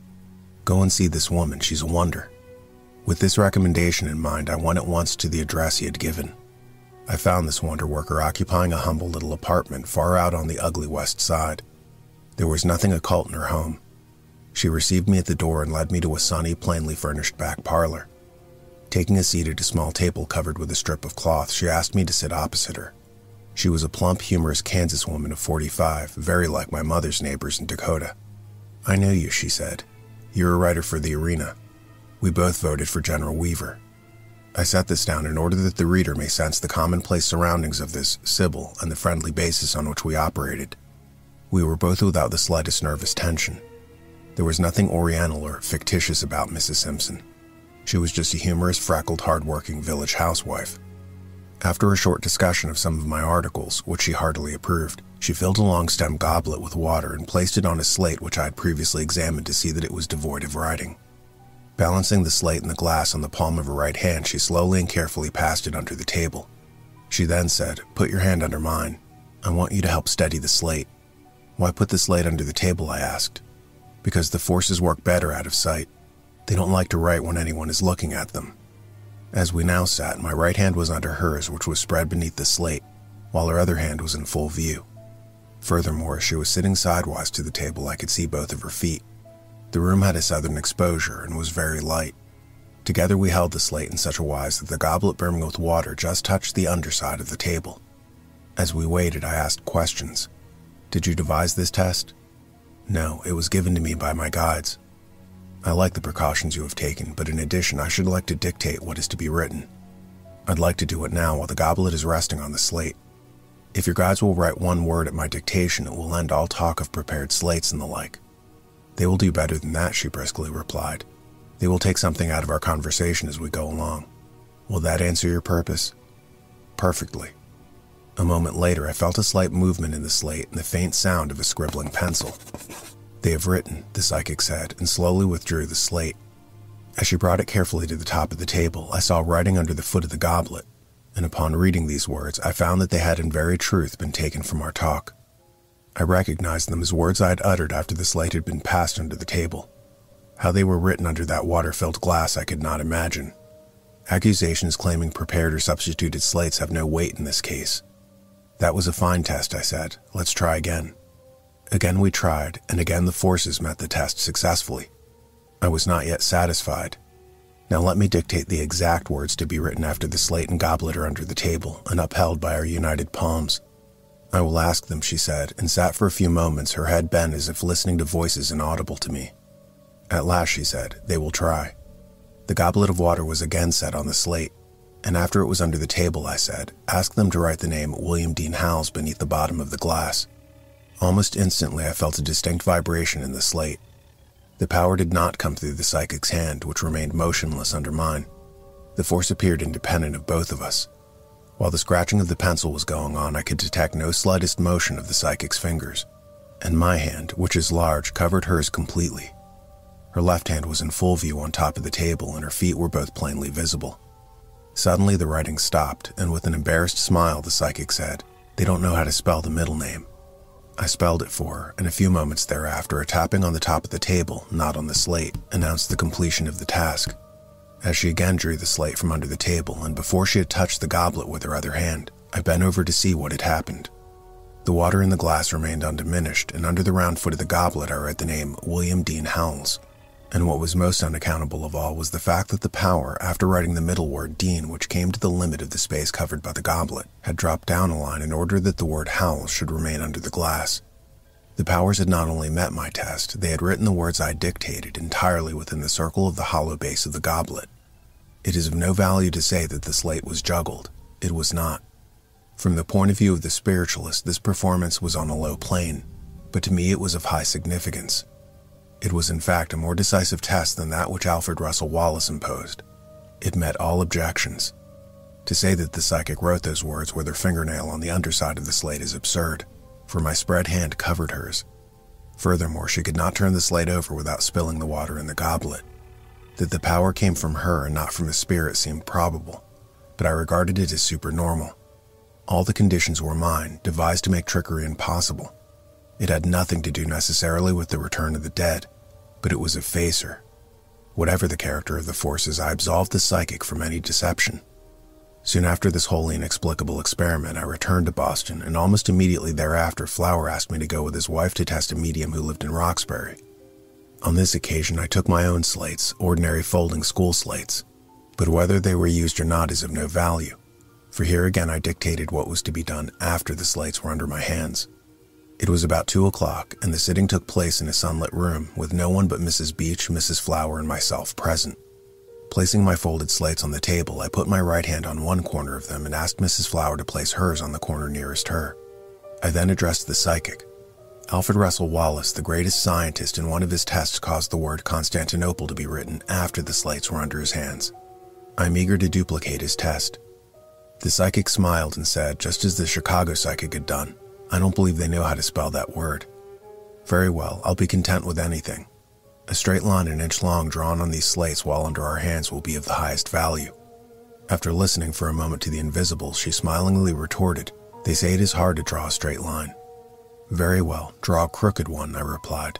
Go and see this woman, she's a wonder." With this recommendation in mind, I went at once to the address he had given. I found this wonder worker occupying a humble little apartment far out on the ugly west side. There was nothing occult in her home. She received me at the door and led me to a sunny, plainly furnished back parlor. Taking a seat at a small table covered with a strip of cloth, she asked me to sit opposite her. She was a plump, humorous Kansas woman of 45, very like my mother's neighbors in Dakota. "I know you," she said. "You're a writer for the Arena. We both voted for General Weaver." I set this down in order that the reader may sense the commonplace surroundings of this Sybil and the friendly basis on which we operated. We were both without the slightest nervous tension. There was nothing oriental or fictitious about Mrs. Simpson. She was just a humorous, freckled, hard-working village housewife. After a short discussion of some of my articles, which she heartily approved, she filled a long-stemmed goblet with water and placed it on a slate which I had previously examined to see that it was devoid of writing. Balancing the slate and the glass on the palm of her right hand, she slowly and carefully passed it under the table. She then said, "Put your hand under mine. I want you to help steady the slate." "Why put the slate under the table?" I asked. "Because the forces work better out of sight. They don't like to write when anyone is looking at them." As we now sat, my right hand was under hers, which was spread beneath the slate, while her other hand was in full view. Furthermore, as she was sitting sidewise to the table, I could see both of her feet. The room had a southern exposure and was very light. Together we held the slate in such a wise that the goblet brimming with water just touched the underside of the table. As we waited, I asked questions. "Did you devise this test?" "No, it was given to me by my guides." "I like the precautions you have taken, but in addition, I should like to dictate what is to be written. I'd like to do it now while the goblet is resting on the slate. If your guides will write one word at my dictation, it will end all talk of prepared slates and the like." "They will do better than that," she briskly replied. "They will take something out of our conversation as we go along. Will that answer your purpose?" "Perfectly." A moment later, I felt a slight movement in the slate and the faint sound of a scribbling pencil. "They have written," the psychic said, and slowly withdrew the slate. As she brought it carefully to the top of the table, I saw writing under the foot of the goblet, and upon reading these words, I found that they had in very truth been taken from our talk. I recognized them as words I had uttered after the slate had been passed under the table. How they were written under that water-filled glass I could not imagine. Accusations claiming prepared or substituted slates have no weight in this case. "That was a fine test," I said. "Let's try again." Again we tried, and again the forces met the test successfully. I was not yet satisfied. "Now let me dictate the exact words to be written after the slate and goblet are under the table and upheld by our united palms." "I will ask them," she said, and sat for a few moments, her head bent as if listening to voices inaudible to me. At last she said, "They will try." The goblet of water was again set on the slate, and after it was under the table, I said, "Ask them to write the name William Dean Howells beneath the bottom of the glass." Almost instantly I felt a distinct vibration in the slate. The power did not come through the psychic's hand, which remained motionless under mine. The force appeared independent of both of us. While the scratching of the pencil was going on, I could detect no slightest motion of the psychic's fingers, and my hand, which is large, covered hers completely. Her left hand was in full view on top of the table, and her feet were both plainly visible. Suddenly the writing stopped, and with an embarrassed smile the psychic said, "They don't know how to spell the middle name." I spelled it for her, and a few moments thereafter a tapping on the top of the table, not on the slate, announced the completion of the task. As she again drew the slate from under the table, and before she had touched the goblet with her other hand, I bent over to see what had happened. The water in the glass remained undiminished, and under the round foot of the goblet I read the name William Dean Howells. And what was most unaccountable of all was the fact that the power, after writing the middle word Dean, which came to the limit of the space covered by the goblet, had dropped down a line in order that the word Howells should remain under the glass. The powers had not only met my test, they had written the words I dictated entirely within the circle of the hollow base of the goblet. It is of no value to say that the slate was juggled. It was not. From the point of view of the spiritualist, this performance was on a low plane, but to me it was of high significance. It was in fact a more decisive test than that which Alfred Russel Wallace imposed. It met all objections. To say that the psychic wrote those words with her fingernail on the underside of the slate is absurd, for my spread hand covered hers. Furthermore, she could not turn the slate over without spilling the water in the goblet. That the power came from her and not from a spirit seemed probable, but I regarded it as supernormal. All the conditions were mine, devised to make trickery impossible. It had nothing to do necessarily with the return of the dead, but it was a facer. Whatever the character of the forces, I absolved the psychic from any deception. Soon after this wholly inexplicable experiment, I returned to Boston, and almost immediately thereafter Flower asked me to go with his wife to test a medium who lived in Roxbury. On this occasion, I took my own slates, ordinary folding school slates, but whether they were used or not is of no value, for here again I dictated what was to be done after the slates were under my hands. It was about 2 o'clock, and the sitting took place in a sunlit room, with no one but Mrs. Beach, Mrs. Flower, and myself present. Placing my folded slates on the table, I put my right hand on one corner of them and asked Mrs. Flower to place hers on the corner nearest her. I then addressed the psychic. Alfred Russel Wallace, the greatest scientist, in one of his tests caused the word Constantinople to be written after the slates were under his hands. I am eager to duplicate his test. The psychic smiled and said, just as the Chicago psychic had done, "I don't believe they know how to spell that word." "Very well, I'll be content with anything. A straight line an inch long drawn on these slates while under our hands will be of the highest value." After listening for a moment to the invisibles, she smilingly retorted, "They say it is hard to draw a straight line." "Very well, draw a crooked one," I replied.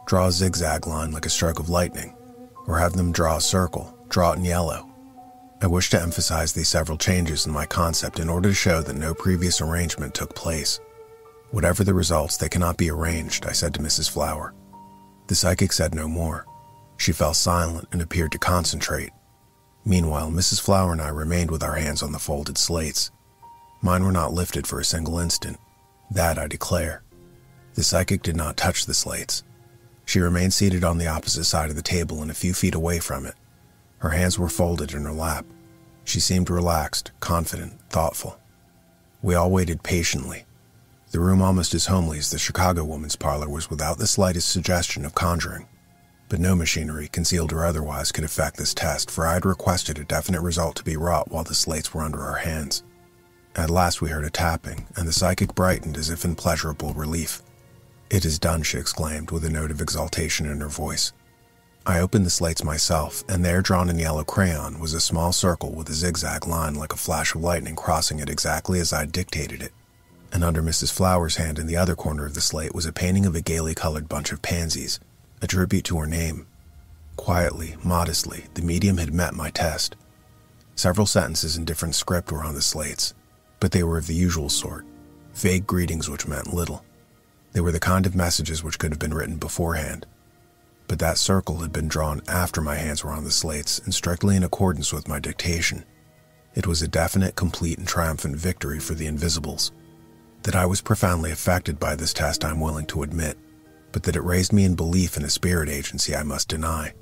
"Draw a zigzag line like a stroke of lightning, or have them draw a circle, draw it in yellow." I wish to emphasize these several changes in my concept in order to show that no previous arrangement took place. "Whatever the results, they cannot be arranged," I said to Mrs. Flower. The psychic said no more. She fell silent and appeared to concentrate. Meanwhile, Mrs. Flower and I remained with our hands on the folded slates. Mine were not lifted for a single instant. That I declare. The psychic did not touch the slates. She remained seated on the opposite side of the table and a few feet away from it. Her hands were folded in her lap. She seemed relaxed, confident, thoughtful. We all waited patiently. The room, almost as homely as the Chicago woman's parlor, was without the slightest suggestion of conjuring. But no machinery, concealed or otherwise, could affect this test, for I had requested a definite result to be wrought while the slates were under our hands. At last we heard a tapping, and the psychic brightened as if in pleasurable relief. "It is done," she exclaimed, with a note of exultation in her voice. I opened the slates myself, and there, drawn in yellow crayon, was a small circle with a zigzag line like a flash of lightning crossing it exactly as I had dictated it. And under Mrs. Flower's hand in the other corner of the slate was a painting of a gaily colored bunch of pansies, a tribute to her name. Quietly, modestly, the medium had met my test. Several sentences in different script were on the slates, but they were of the usual sort, vague greetings which meant little. They were the kind of messages which could have been written beforehand. But that circle had been drawn after my hands were on the slates and strictly in accordance with my dictation. It was a definite, complete, and triumphant victory for the invisibles. That I was profoundly affected by this test I am willing to admit, but that it raised me in belief in a spirit agency I must deny.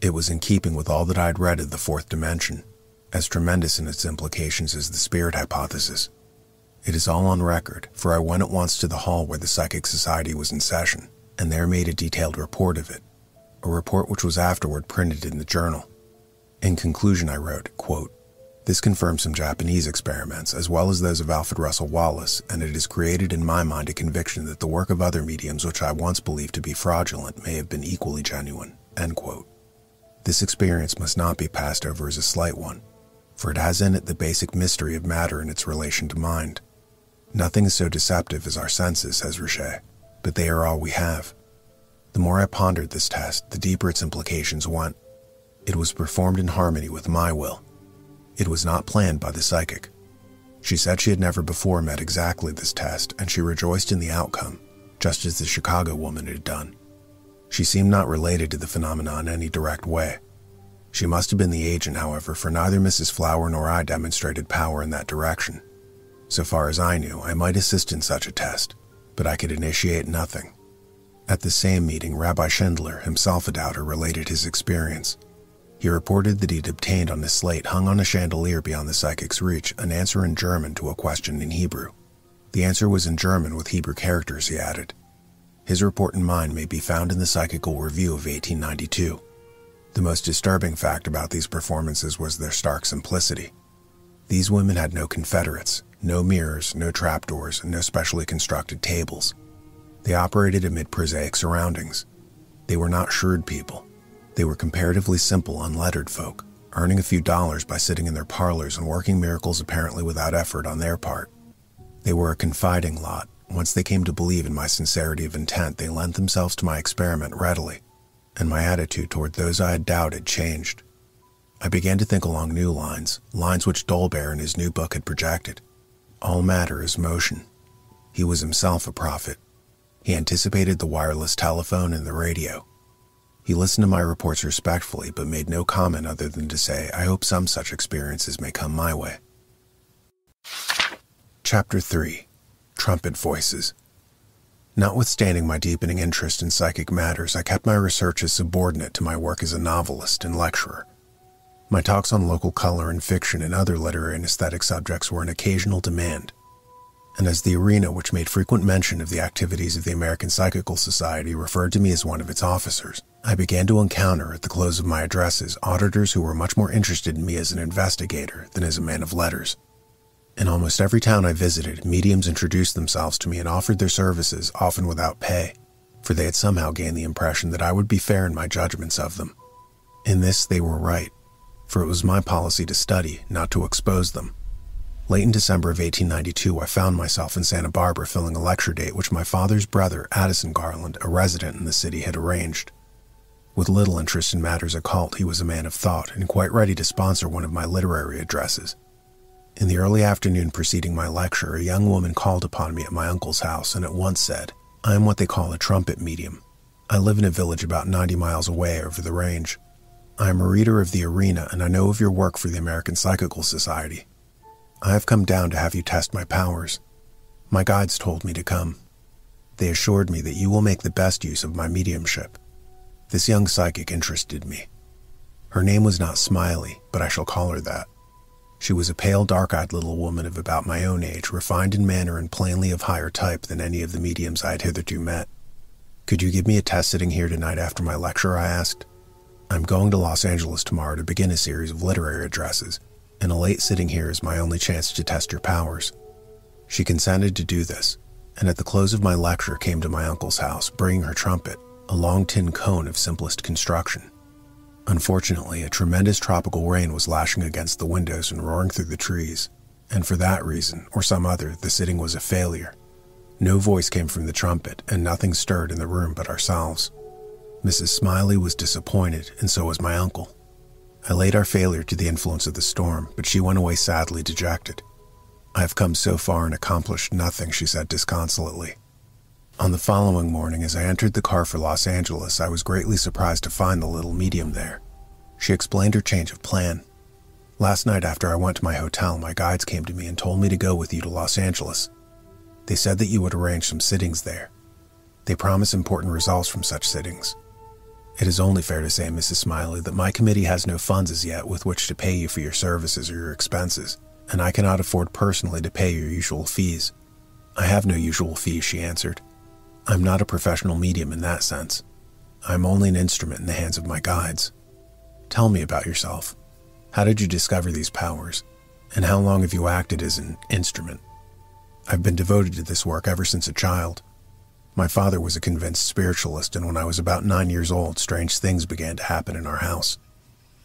It was in keeping with all that I had read of the fourth dimension, as tremendous in its implications as the spirit hypothesis. It is all on record, for I went at once to the hall where the Psychic Society was in session, and there made a detailed report of it. a report which was afterward printed in the journal. In conclusion, I wrote, quote, "This confirms some Japanese experiments, as well as those of Alfred Russell Wallace, and it has created in my mind a conviction that the work of other mediums which I once believed to be fraudulent may have been equally genuine." End quote. This experience must not be passed over as a slight one, for it has in it the basic mystery of matter and its relation to mind. Nothing is so deceptive as our senses, says Richet, but they are all we have. The more I pondered this test, the deeper its implications went. It was performed in harmony with my will. It was not planned by the psychic. She said she had never before met exactly this test, and she rejoiced in the outcome, just as the Chicago woman had done. She seemed not related to the phenomenon in any direct way. She must have been the agent, however, for neither Mrs. Flower nor I demonstrated power in that direction. So far as I knew, I might assist in such a test, but I could initiate nothing. At the same meeting, Rabbi Schindler, himself a doubter, related his experience. He reported that he'd obtained on a slate hung on a chandelier beyond the psychic's reach an answer in German to a question in Hebrew. The answer was in German with Hebrew characters, he added. His report and mine may be found in the Psychical Review of 1892. The most disturbing fact about these performances was their stark simplicity. These women had no confederates, no mirrors, no trapdoors, and no specially constructed tables. They operated amid prosaic surroundings. They were not shrewd people. They were comparatively simple, unlettered folk, earning a few dollars by sitting in their parlors and working miracles apparently without effort on their part. They were a confiding lot. Once they came to believe in my sincerity of intent, they lent themselves to my experiment readily, and my attitude toward those I had doubted changed. I began to think along new lines, lines which Dolbear in his new book had projected. All matter is motion. He was himself a prophet. He anticipated the wireless telephone and the radio. He listened to my reports respectfully, but made no comment other than to say, "I hope some such experiences may come my way." Chapter 3. Trumpet Voices. Notwithstanding my deepening interest in psychic matters, I kept my researches subordinate to my work as a novelist and lecturer. My talks on local color and fiction and other literary and aesthetic subjects were an occasional demand, and as the arena which made frequent mention of the activities of the American Psychical Society referred to me as one of its officers, I began to encounter, at the close of my addresses, auditors who were much more interested in me as an investigator than as a man of letters. In almost every town I visited, mediums introduced themselves to me and offered their services, often without pay, for they had somehow gained the impression that I would be fair in my judgments of them. In this they were right, for it was my policy to study, not to expose them. Late in December of 1892, I found myself in Santa Barbara filling a lecture date which my father's brother, Addison Garland, a resident in the city, had arranged. With little interest in matters occult, he was a man of thought and quite ready to sponsor one of my literary addresses. In the early afternoon preceding my lecture, a young woman called upon me at my uncle's house and at once said, "I am what they call a trumpet medium. I live in a village about 90 miles away over the range. I am a reader of the Arena and I know of your work for the American Psychical Society. I have come down to have you test my powers. My guides told me to come. They assured me that you will make the best use of my mediumship." This young psychic interested me. Her name was not Smiley, but I shall call her that. She was a pale, dark-eyed little woman of about my own age, refined in manner and plainly of higher type than any of the mediums I had hitherto met. "Could you give me a test sitting here tonight after my lecture?" I asked. "I'm going to Los Angeles tomorrow to begin a series of literary addresses, and a late sitting here is my only chance to test your powers." She consented to do this, and at the close of my lecture came to my uncle's house, bringing her trumpet, a long tin cone of simplest construction. Unfortunately, a tremendous tropical rain was lashing against the windows and roaring through the trees, and for that reason, or some other, the sitting was a failure. No voice came from the trumpet, and nothing stirred in the room but ourselves. Mrs. Smiley was disappointed, and so was my uncle. I laid our failure to the influence of the storm, but she went away sadly dejected. "I have come so far and accomplished nothing," she said disconsolately. On the following morning, as I entered the car for Los Angeles, I was greatly surprised to find the little medium there. She explained her change of plan. "Last night after I went to my hotel, my guides came to me and told me to go with you to Los Angeles. They said that you would arrange some sittings there. They promise important results from such sittings. It is only fair to say, Mrs. Smiley, that my committee has no funds as yet with which to pay you for your services or your expenses, and I cannot afford personally to pay your usual fees." "I have no usual fees," she answered. "I'm not a professional medium in that sense. I am only an instrument in the hands of my guides. Tell me about yourself. How did you discover these powers? And how long have you acted as an instrument? I've been devoted to this work ever since a child. My father was a convinced spiritualist, and when I was about 9 years old, strange things began to happen in our house.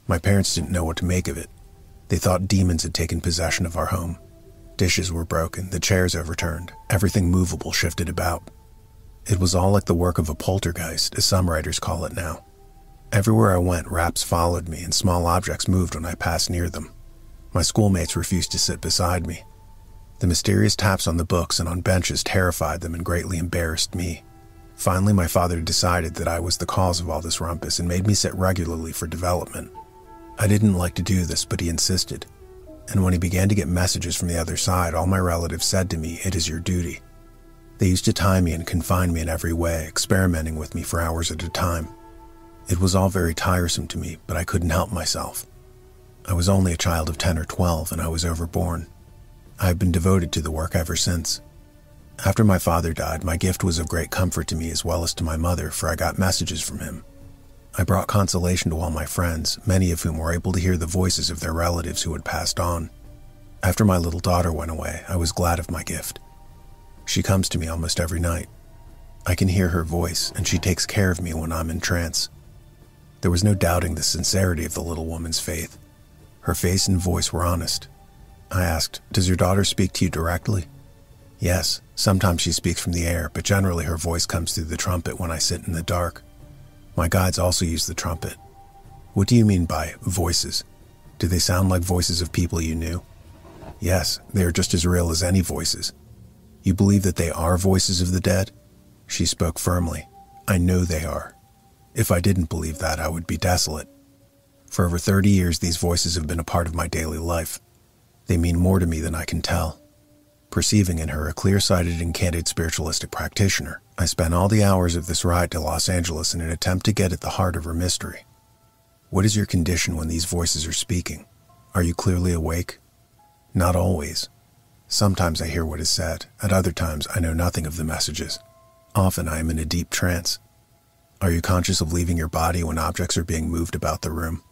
My parents didn't know what to make of it. They thought demons had taken possession of our home. Dishes were broken, the chairs overturned, everything movable shifted about. It was all like the work of a poltergeist, as some writers call it now. Everywhere I went, raps followed me, and small objects moved when I passed near them. My schoolmates refused to sit beside me. The mysterious taps on the books and on benches terrified them and greatly embarrassed me. Finally, my father decided that I was the cause of all this rumpus and made me sit regularly for development. I didn't like to do this, but he insisted. And when he began to get messages from the other side, all my relatives said to me, "It is your duty." They used to tie me and confine me in every way, experimenting with me for hours at a time. It was all very tiresome to me, but I couldn't help myself. I was only a child of 10 or 12, and I was overborn. I have been devoted to the work ever since. After my father died, my gift was of great comfort to me as well as to my mother, for I got messages from him. I brought consolation to all my friends, many of whom were able to hear the voices of their relatives who had passed on. After my little daughter went away, I was glad of my gift. She comes to me almost every night. I can hear her voice, and she takes care of me when I'm in trance. There was no doubting the sincerity of the little woman's faith. Her face and voice were honest. I asked, "Does your daughter speak to you directly?" "Yes, sometimes she speaks from the air, but generally her voice comes through the trumpet when I sit in the dark. My guides also use the trumpet." "What do you mean by voices? Do they sound like voices of people you knew?" "Yes, they are just as real as any voices." "You believe that they are voices of the dead?" She spoke firmly. "I know they are. If I didn't believe that, I would be desolate. For over 30 years, these voices have been a part of my daily life. They mean more to me than I can tell." Perceiving in her a clear-sighted and candid spiritualistic practitioner, I spent all the hours of this ride to Los Angeles in an attempt to get at the heart of her mystery. "What is your condition when these voices are speaking? Are you clearly awake?" "Not always. Sometimes I hear what is said. At other times, I know nothing of the messages. Often I am in a deep trance." "Are you conscious of leaving your body when objects are being moved about the room?"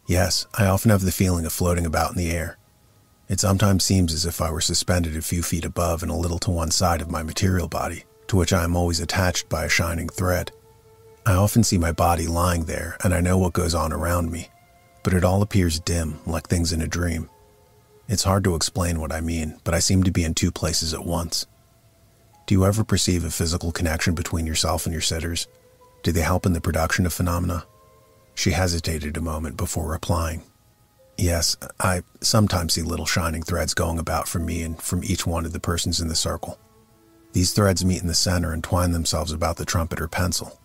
"Yes, I often have the feeling of floating about in the air. It sometimes seems as if I were suspended a few feet above and a little to one side of my material body, to which I am always attached by a shining thread. I often see my body lying there, and I know what goes on around me, but it all appears dim, like things in a dream. It's hard to explain what I mean, but I seem to be in two places at once." "Do you ever perceive a physical connection between yourself and your sitters? Do they help in the production of phenomena?" She hesitated a moment before replying. "Yes, I sometimes see little shining threads going about from me and from each one of the persons in the circle. These threads meet in the center and twine themselves about the trumpet or pencil.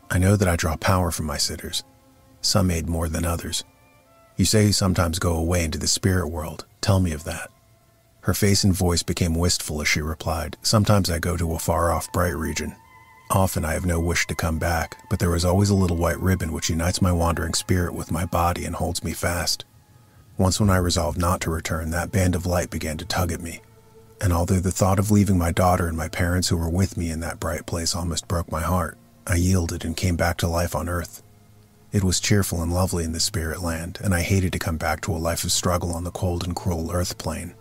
I know that I draw power from my sitters. Some aid more than others. You say you sometimes go away into the spirit world. Tell me of that." Her face and voice became wistful as she replied, "Sometimes I go to a far-off bright region. Often I have no wish to come back, but there is always a little white ribbon which unites my wandering spirit with my body and holds me fast. Once when I resolved not to return, that band of light began to tug at me, and although the thought of leaving my daughter and my parents who were with me in that bright place almost broke my heart, I yielded and came back to life on earth. It was cheerful and lovely in the spirit land, and I hated to come back to a life of struggle on the cold and cruel earth plane.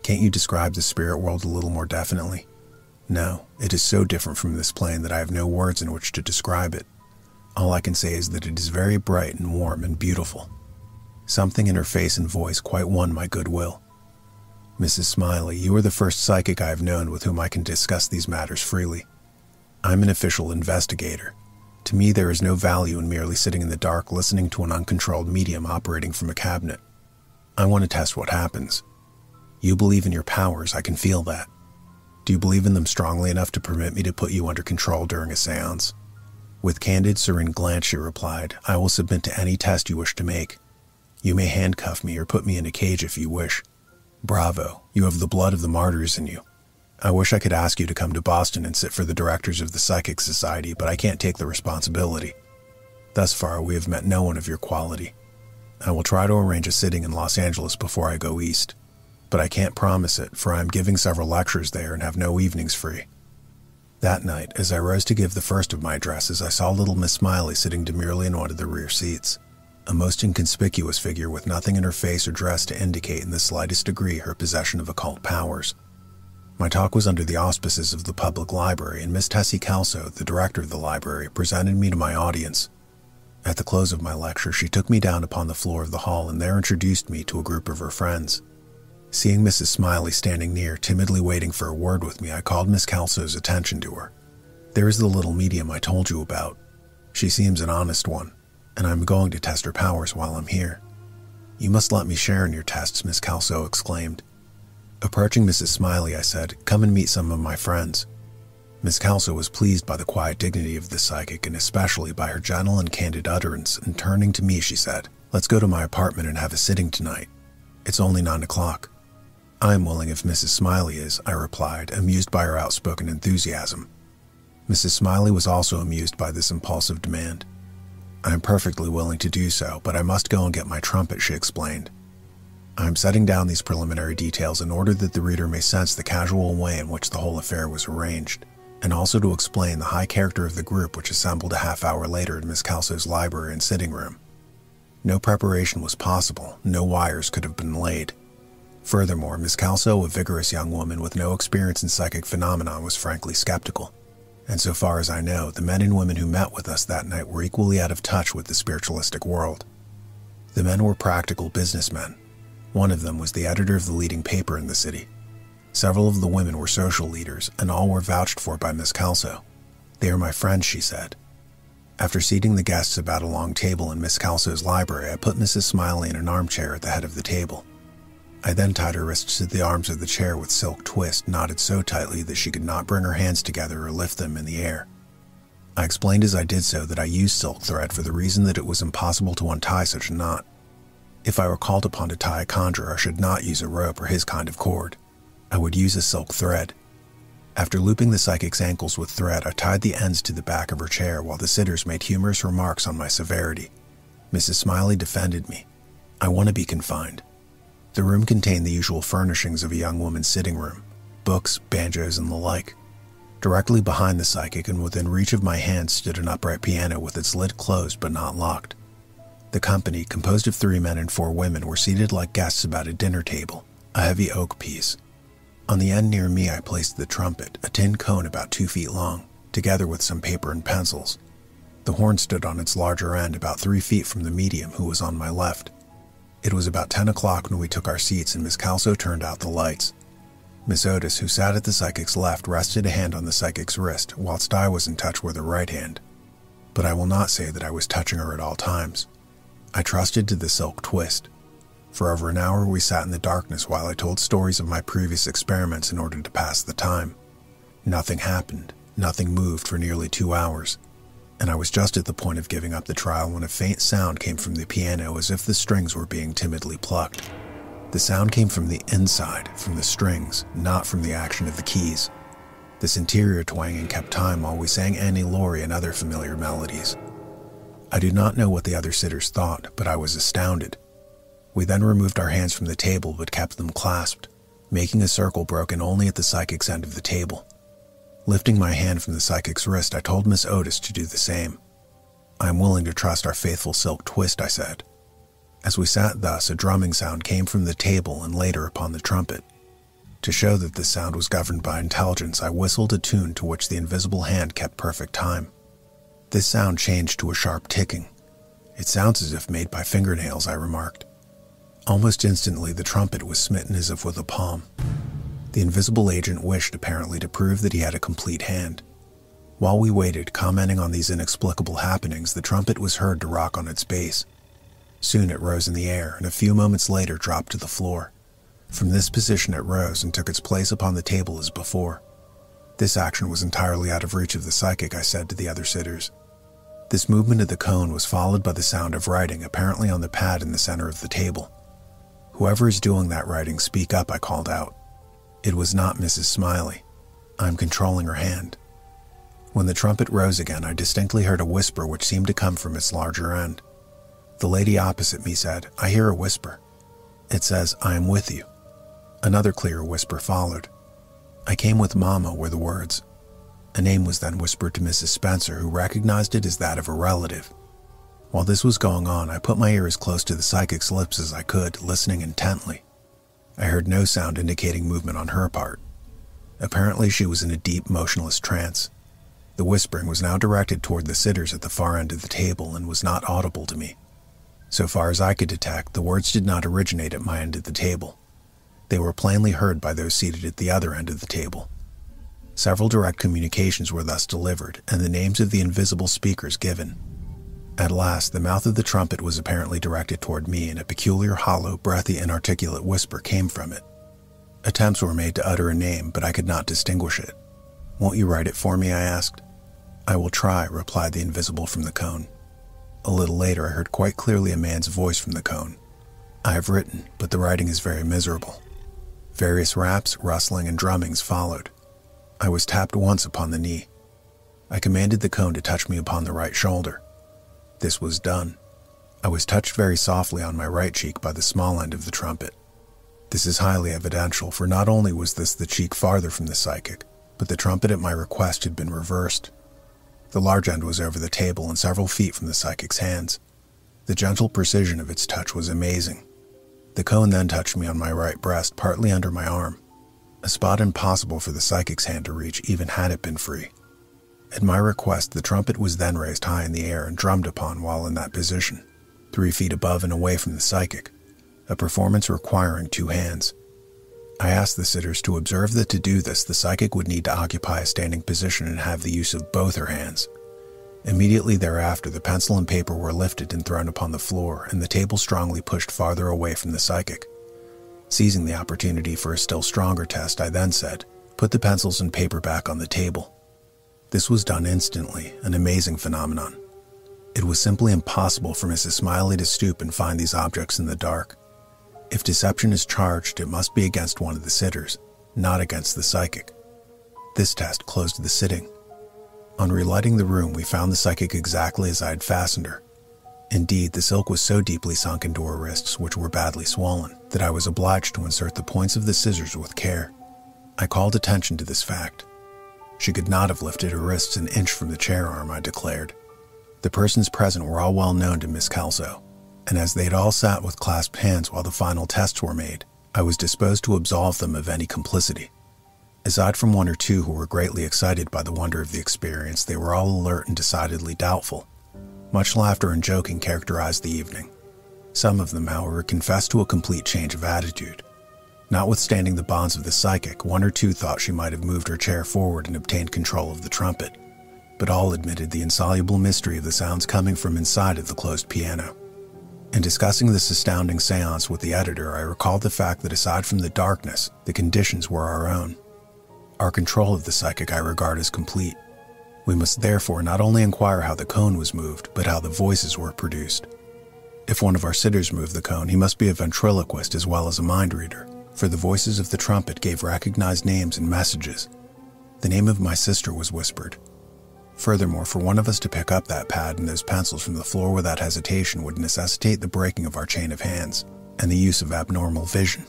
Can't you describe the spirit world a little more definitely?" "No, it is so different from this plane that I have no words in which to describe it. All I can say is that it is very bright and warm and beautiful." Something in her face and voice quite won my goodwill. "Mrs. Smiley, you are the first psychic I have known with whom I can discuss these matters freely. I'm an official investigator. To me, there is no value in merely sitting in the dark listening to an uncontrolled medium operating from a cabinet. I want to test what happens. You believe in your powers, I can feel that. Do you believe in them strongly enough to permit me to put you under control during a seance?" With candid, serene glance, she replied, "I will submit to any test you wish to make. You may handcuff me or put me in a cage if you wish. Bravo, you have the blood of the martyrs in you. I wish I could ask you to come to Boston and sit for the directors of the Psychic Society, but I can't take the responsibility. Thus far, we have met no one of your quality. I will try to arrange a sitting in Los Angeles before I go east, but I can't promise it, for I am giving several lectures there and have no evenings free." That night, as I rose to give the first of my addresses, I saw little Miss Smiley sitting demurely in one of the rear seats, a most inconspicuous figure with nothing in her face or dress to indicate in the slightest degree her possession of occult powers. My talk was under the auspices of the public library, and Miss Tessie Kelso, the director of the library, presented me to my audience. At the close of my lecture, she took me down upon the floor of the hall and there introduced me to a group of her friends. Seeing Mrs. Smiley standing near, timidly waiting for a word with me, I called Miss Kelso's attention to her. "There is the little medium I told you about. She seems an honest one, and I'm going to test her powers while I'm here." "You must let me share in your tests," Miss Kelso exclaimed. Approaching Mrs. Smiley, I said, "Come and meet some of my friends." Miss Kelso was pleased by the quiet dignity of the psychic, and especially by her gentle and candid utterance, and turning to me, she said, "Let's go to my apartment and have a sitting tonight. It's only 9 o'clock. "I am willing if Mrs. Smiley is," I replied, amused by her outspoken enthusiasm. Mrs. Smiley was also amused by this impulsive demand. "I am perfectly willing to do so, but I must go and get my trumpet," she explained. I am setting down these preliminary details in order that the reader may sense the casual way in which the whole affair was arranged, and also to explain the high character of the group which assembled a half-hour later in Miss Kelso's library and sitting room. No preparation was possible, no wires could have been laid. Furthermore, Miss Kelso, a vigorous young woman with no experience in psychic phenomena, was frankly skeptical. And so far as I know, the men and women who met with us that night were equally out of touch with the spiritualistic world. The men were practical businessmen. One of them was the editor of the leading paper in the city. Several of the women were social leaders, and all were vouched for by Miss Kelso. "They are my friends," she said. After seating the guests about a long table in Miss Kelso's library, I put Mrs. Smiley in an armchair at the head of the table. I then tied her wrists to the arms of the chair with silk twist knotted so tightly that she could not bring her hands together or lift them in the air. I explained as I did so that I used silk thread for the reason that it was impossible to untie such a knot. If I were called upon to tie a conjurer, I should not use a rope or his kind of cord. I would use a silk thread. After looping the psychic's ankles with thread, I tied the ends to the back of her chair while the sitters made humorous remarks on my severity. Mrs. Smiley defended me. "I want to be confined." The room contained the usual furnishings of a young woman's sitting room, books, banjos, and the like. Directly behind the psychic and within reach of my hand stood an upright piano with its lid closed but not locked. The company, composed of 3 men and 4 women, were seated like guests about a dinner table, a heavy oak piece. On the end near me I placed the trumpet, a tin cone about 2 feet long, together with some paper and pencils. The horn stood on its larger end about 3 feet from the medium, who was on my left. It was about 10 o'clock when we took our seats and Miss Kelso turned out the lights. Miss Otis, who sat at the psychic's left, rested a hand on the psychic's wrist, whilst I was in touch with her right hand. But I will not say that I was touching her at all times. I trusted to the silk twist. For over an hour we sat in the darkness while I told stories of my previous experiments in order to pass the time. Nothing happened, nothing moved for nearly 2 hours, and I was just at the point of giving up the trial when a faint sound came from the piano as if the strings were being timidly plucked. The sound came from the inside, from the strings, not from the action of the keys. This interior twanging kept time while we sang Annie Laurie and other familiar melodies. I do not know what the other sitters thought, but I was astounded. We then removed our hands from the table but kept them clasped, making a circle broken only at the psychic's end of the table. Lifting my hand from the psychic's wrist, I told Miss Otis to do the same. "I am willing to trust our faithful silk twist," I said. As we sat thus, a drumming sound came from the table and later upon the trumpet. To show that this sound was governed by intelligence, I whistled a tune to which the invisible hand kept perfect time. This sound changed to a sharp ticking. "It sounds as if made by fingernails," I remarked. Almost instantly, the trumpet was smitten as if with a palm. The invisible agent wished, apparently, to prove that he had a complete hand. While we waited, commenting on these inexplicable happenings, the trumpet was heard to rock on its base. Soon it rose in the air, and a few moments later dropped to the floor. From this position it rose and took its place upon the table as before. This action was entirely out of reach of the psychic, I said to the other sitters. This movement of the cone was followed by the sound of writing, apparently on the pad in the center of the table. "Whoever is doing that writing, speak up," I called out. It was not Mrs. Smiley. I am controlling her hand. When the trumpet rose again, I distinctly heard a whisper which seemed to come from its larger end. The lady opposite me said, "I hear a whisper. It says, 'I am with you.'" Another clear whisper followed. "I came with Mama," were the words. A name was then whispered to Mrs. Spencer, who recognized it as that of a relative. While this was going on, I put my ear as close to the psychic's lips as I could, listening intently. I heard no sound indicating movement on her part. Apparently, she was in a deep, motionless trance. The whispering was now directed toward the sitters at the far end of the table and was not audible to me. So far as I could detect, the words did not originate at my end of the table. They were plainly heard by those seated at the other end of the table. Several direct communications were thus delivered, and the names of the invisible speakers given. At last, the mouth of the trumpet was apparently directed toward me, and a peculiar, hollow, breathy, inarticulate whisper came from it. Attempts were made to utter a name, but I could not distinguish it. "Won't you write it for me?" I asked. "I will try," replied the invisible from the cone. A little later, I heard quite clearly a man's voice from the cone. "I have written, but the writing is very miserable." Various raps, rustling, and drummings followed. I was tapped once upon the knee. I commanded the cone to touch me upon the right shoulder. This was done. I was touched very softly on my right cheek by the small end of the trumpet. This is highly evidential, for not only was this the cheek farther from the psychic, but the trumpet at my request had been reversed. The large end was over the table and several feet from the psychic's hands. The gentle precision of its touch was amazing. The cone then touched me on my right breast, partly under my arm, a spot impossible for the psychic's hand to reach even had it been free. At my request, the trumpet was then raised high in the air and drummed upon while in that position, 3 feet above and away from the psychic, a performance requiring 2 hands. I asked the sitters to observe that to do this, the psychic would need to occupy a standing position and have the use of both her hands. Immediately thereafter, the pencil and paper were lifted and thrown upon the floor, and the table strongly pushed farther away from the psychic. Seizing the opportunity for a still stronger test, I then said, "Put the pencils and paper back on the table." This was done instantly, an amazing phenomenon. It was simply impossible for Mrs. Smiley to stoop and find these objects in the dark. If deception is charged, it must be against one of the sitters, not against the psychic. This test closed the sitting. On relighting the room, we found the psychic exactly as I had fastened her. Indeed, the silk was so deeply sunk into her wrists, which were badly swollen, that I was obliged to insert the points of the scissors with care. I called attention to this fact. She could not have lifted her wrists an inch from the chair arm, I declared. The persons present were all well known to Miss Kelso, and as they had all sat with clasped hands while the final tests were made, I was disposed to absolve them of any complicity. Aside from 1 or 2 who were greatly excited by the wonder of the experience, they were all alert and decidedly doubtful. Much laughter and joking characterized the evening. Some of them, however, confessed to a complete change of attitude. Notwithstanding the bonds of the psychic, 1 or 2 thought she might have moved her chair forward and obtained control of the trumpet, but all admitted the insoluble mystery of the sounds coming from inside of the closed piano. In discussing this astounding seance with the editor, I recalled the fact that aside from the darkness, the conditions were our own. Our control of the psychic I regard as complete. We must therefore not only inquire how the cone was moved, but how the voices were produced. If one of our sitters moved the cone, he must be a ventriloquist as well as a mind reader, for the voices of the trumpet gave recognized names and messages. The name of my sister was whispered. Furthermore, for one of us to pick up that pad and those pencils from the floor without hesitation would necessitate the breaking of our chain of hands and the use of abnormal vision.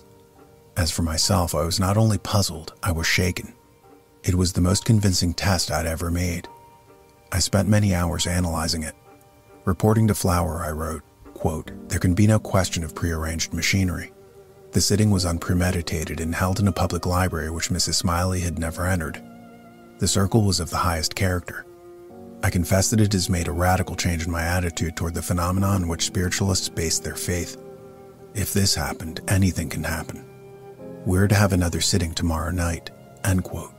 As for myself, I was not only puzzled, I was shaken. It was the most convincing test I'd ever made. I spent many hours analyzing it. Reporting to Flower, I wrote, quote, "There can be no question of prearranged machinery. The sitting was unpremeditated and held in a public library which Mrs. Smiley had never entered. The circle was of the highest character. I confess that it has made a radical change in my attitude toward the phenomena on which spiritualists base their faith. If this happened, anything can happen. We're to have another sitting tomorrow night." End quote.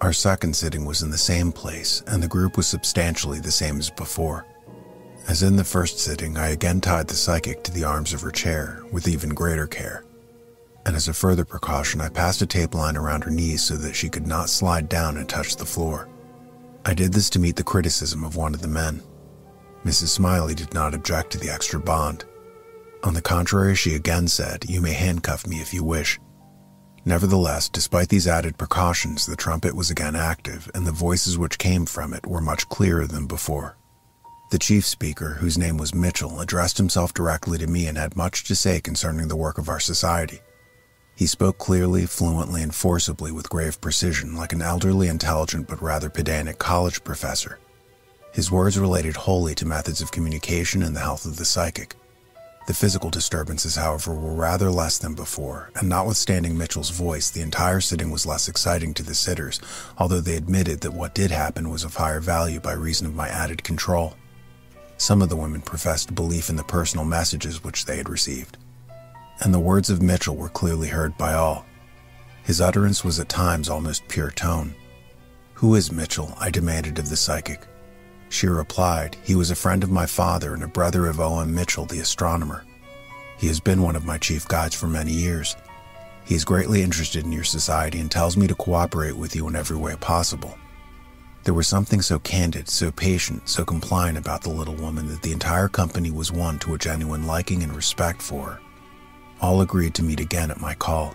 Our second sitting was in the same place, and the group was substantially the same as before. As in the first sitting, I again tied the psychic to the arms of her chair with even greater care. And as a further precaution, I passed a tape line around her knees so that she could not slide down and touch the floor. I did this to meet the criticism of one of the men. Mrs. Smiley did not object to the extra bond. On the contrary, she again said, "You may handcuff me if you wish." Nevertheless, despite these added precautions, the trumpet was again active, and the voices which came from it were much clearer than before. The chief speaker, whose name was Mitchell, addressed himself directly to me and had much to say concerning the work of our society. He spoke clearly, fluently, and forcibly with grave precision, like an elderly, intelligent, but rather pedantic college professor. His words related wholly to methods of communication and the health of the psychic. The physical disturbances, however, were rather less than before, and notwithstanding Mitchell's voice, the entire sitting was less exciting to the sitters, although they admitted that what did happen was of higher value by reason of my added control. Some of the women professed belief in the personal messages which they had received, and the words of Mitchell were clearly heard by all. His utterance was at times almost pure tone. "Who is Mitchell?" I demanded of the psychic. She replied, "He was a friend of my father and a brother of O.M. Mitchell, the astronomer. He has been one of my chief guides for many years. He is greatly interested in your society and tells me to cooperate with you in every way possible." There was something so candid, so patient, so compliant about the little woman that the entire company was won to a genuine liking and respect for her. All agreed to meet again at my call.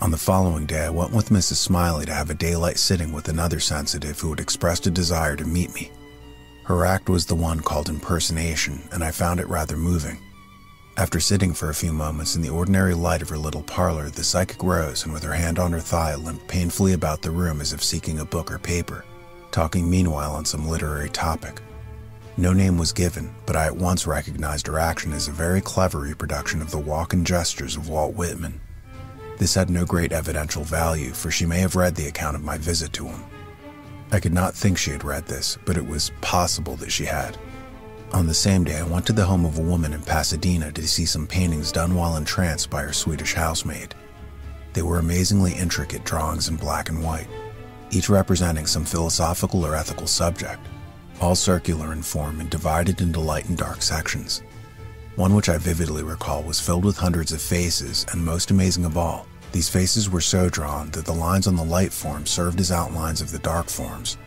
On the following day, I went with Mrs. Smiley to have a daylight sitting with another sensitive who had expressed a desire to meet me. Her act was the one called impersonation, and I found it rather moving. After sitting for a few moments in the ordinary light of her little parlor, the psychic rose and with her hand on her thigh limped painfully about the room as if seeking a book or paper, talking meanwhile on some literary topic. No name was given, but I at once recognized her action as a very clever reproduction of the walk and gestures of Walt Whitman. This had no great evidential value, for she may have read the account of my visit to him. I could not think she had read this, but it was possible that she had. On the same day, I went to the home of a woman in Pasadena to see some paintings done while entranced by her Swedish housemaid. They were amazingly intricate drawings in black and white, each representing some philosophical or ethical subject, all circular in form and divided into light and dark sections. One which I vividly recall was filled with hundreds of faces, and most amazing of all, these faces were so drawn that the lines on the light forms served as outlines of the dark forms.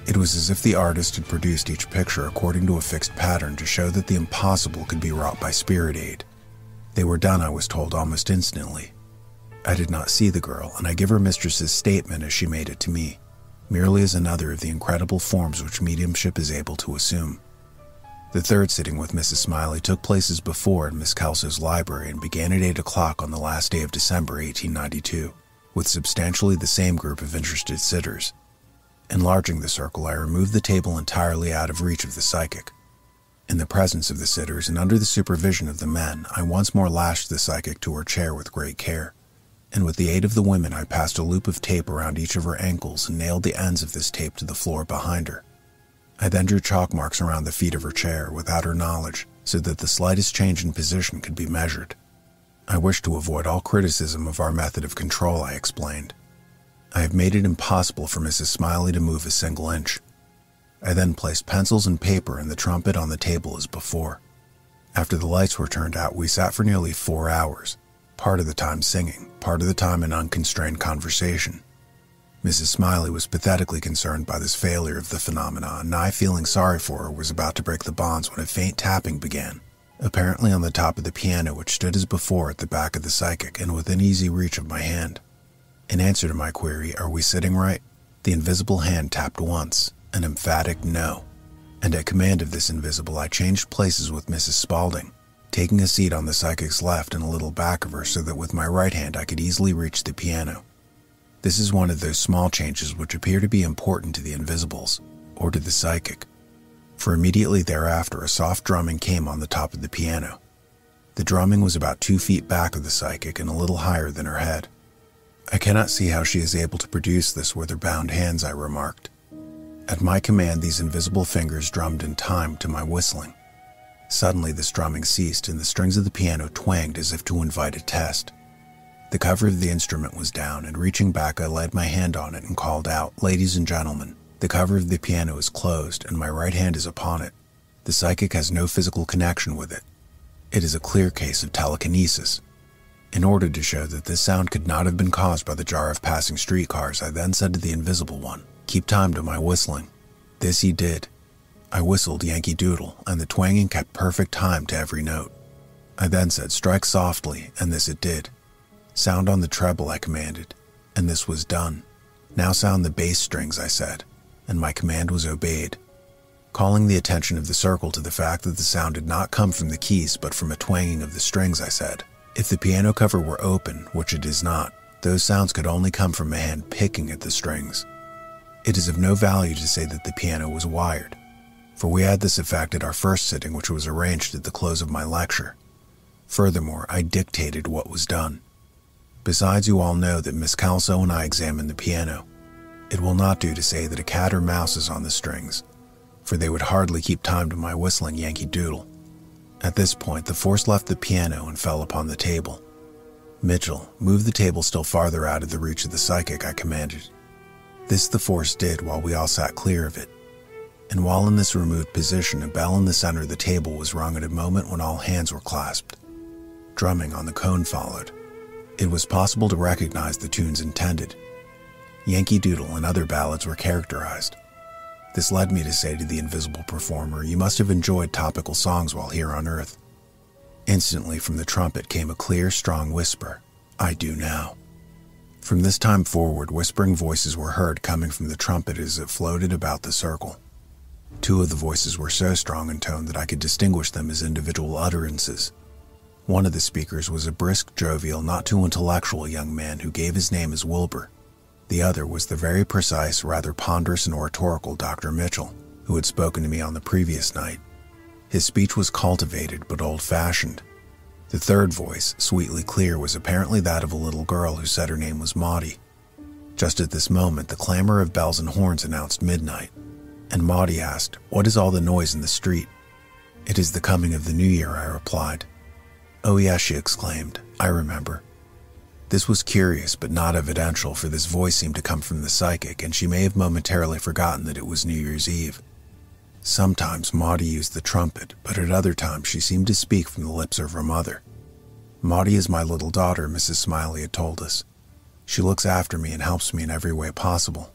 It was as if the artist had produced each picture according to a fixed pattern to show that the impossible could be wrought by spirit aid. They were done, I was told, almost instantly. I did not see the girl, and I give her mistress's statement as she made it to me, merely as another of the incredible forms which mediumship is able to assume. The third sitting with Mrs. Smiley took place as before in Miss Kelso's library and began at 8 o'clock on the last day of December 1892, with substantially the same group of interested sitters. Enlarging the circle, I removed the table entirely out of reach of the psychic. In the presence of the sitters and under the supervision of the men, I once more lashed the psychic to her chair with great care, and with the aid of the women I passed a loop of tape around each of her ankles and nailed the ends of this tape to the floor behind her. I then drew chalk marks around the feet of her chair without her knowledge, so that the slightest change in position could be measured. I wished to avoid all criticism of our method of control, I explained. I have made it impossible for Mrs. Smiley to move a single inch. I then placed pencils and paper and the trumpet on the table as before. After the lights were turned out, we sat for nearly 4 hours, part of the time singing, part of the time in unconstrained conversation. Mrs. Smiley was pathetically concerned by this failure of the phenomenon, and I, feeling sorry for her, was about to break the bonds when a faint tapping began, apparently on the top of the piano which stood as before at the back of the psychic and within easy reach of my hand. In answer to my query, "Are we sitting right?" the invisible hand tapped once, an emphatic no, and at command of this invisible I changed places with Mrs. Spaulding, taking a seat on the psychic's left and a little back of her so that with my right hand I could easily reach the piano. This is one of those small changes which appear to be important to the invisibles, or to the psychic, for immediately thereafter a soft drumming came on the top of the piano. The drumming was about 2 feet back of the psychic and a little higher than her head. "I cannot see how she is able to produce this with her bound hands," I remarked. At my command, these invisible fingers drummed in time to my whistling. Suddenly this drumming ceased and the strings of the piano twanged as if to invite a test. The cover of the instrument was down, and reaching back I laid my hand on it and called out, "Ladies and gentlemen, the cover of the piano is closed and my right hand is upon it. The psychic has no physical connection with it. It is a clear case of telekinesis." In order to show that this sound could not have been caused by the jar of passing streetcars, I then said to the invisible one, "Keep time to my whistling." This he did. I whistled Yankee Doodle, and the twanging kept perfect time to every note. I then said, "Strike softly," and this it did. "Sound on the treble," I commanded, and this was done. "Now sound the bass strings," I said, and my command was obeyed. Calling the attention of the circle to the fact that the sound did not come from the keys but from a twanging of the strings, I said, If the piano cover were open, which it is not, those sounds could only come from a hand picking at the strings. It is of no value to say that the piano was wired, for we had this effect at our first sitting, which was arranged at the close of my lecture. Furthermore, I dictated what was done. Besides, you all know that Miss Calso and I examined the piano. It will not do to say that a cat or mouse is on the strings, for they would hardly keep time to my whistling Yankee Doodle. At this point, the force left the piano and fell upon the table. "Mitchell, move the table still farther out of the reach of the psychic," I commanded. This the force did while we all sat clear of it. And while in this removed position, a bell in the center of the table was rung at a moment when all hands were clasped. Drumming on the cone followed. It was possible to recognize the tunes intended. Yankee Doodle and other ballads were characterized. This led me to say to the invisible performer, "You must have enjoyed topical songs while here on Earth." Instantly from the trumpet came a clear, strong whisper, "I do now." From this time forward, whispering voices were heard coming from the trumpet as it floated about the circle. Two of the voices were so strong in tone that I could distinguish them as individual utterances. One of the speakers was a brisk, jovial, not too intellectual young man who gave his name as Wilbur. The other was the very precise, rather ponderous and oratorical Dr. Mitchell, who had spoken to me on the previous night. His speech was cultivated but old-fashioned. The third voice, sweetly clear, was apparently that of a little girl who said her name was Maudie. Just at this moment, the clamor of bells and horns announced midnight, and Maudie asked, "What is all the noise in the street?" "It is the coming of the new year," I replied. "Oh yes," she exclaimed, "I remember." This was curious but not evidential, for this voice seemed to come from the psychic, and she may have momentarily forgotten that it was New Year's Eve. Sometimes Maudie used the trumpet, but at other times she seemed to speak from the lips of her mother. "Maudie is my little daughter," Mrs. Smiley had told us. "She looks after me and helps me in every way possible."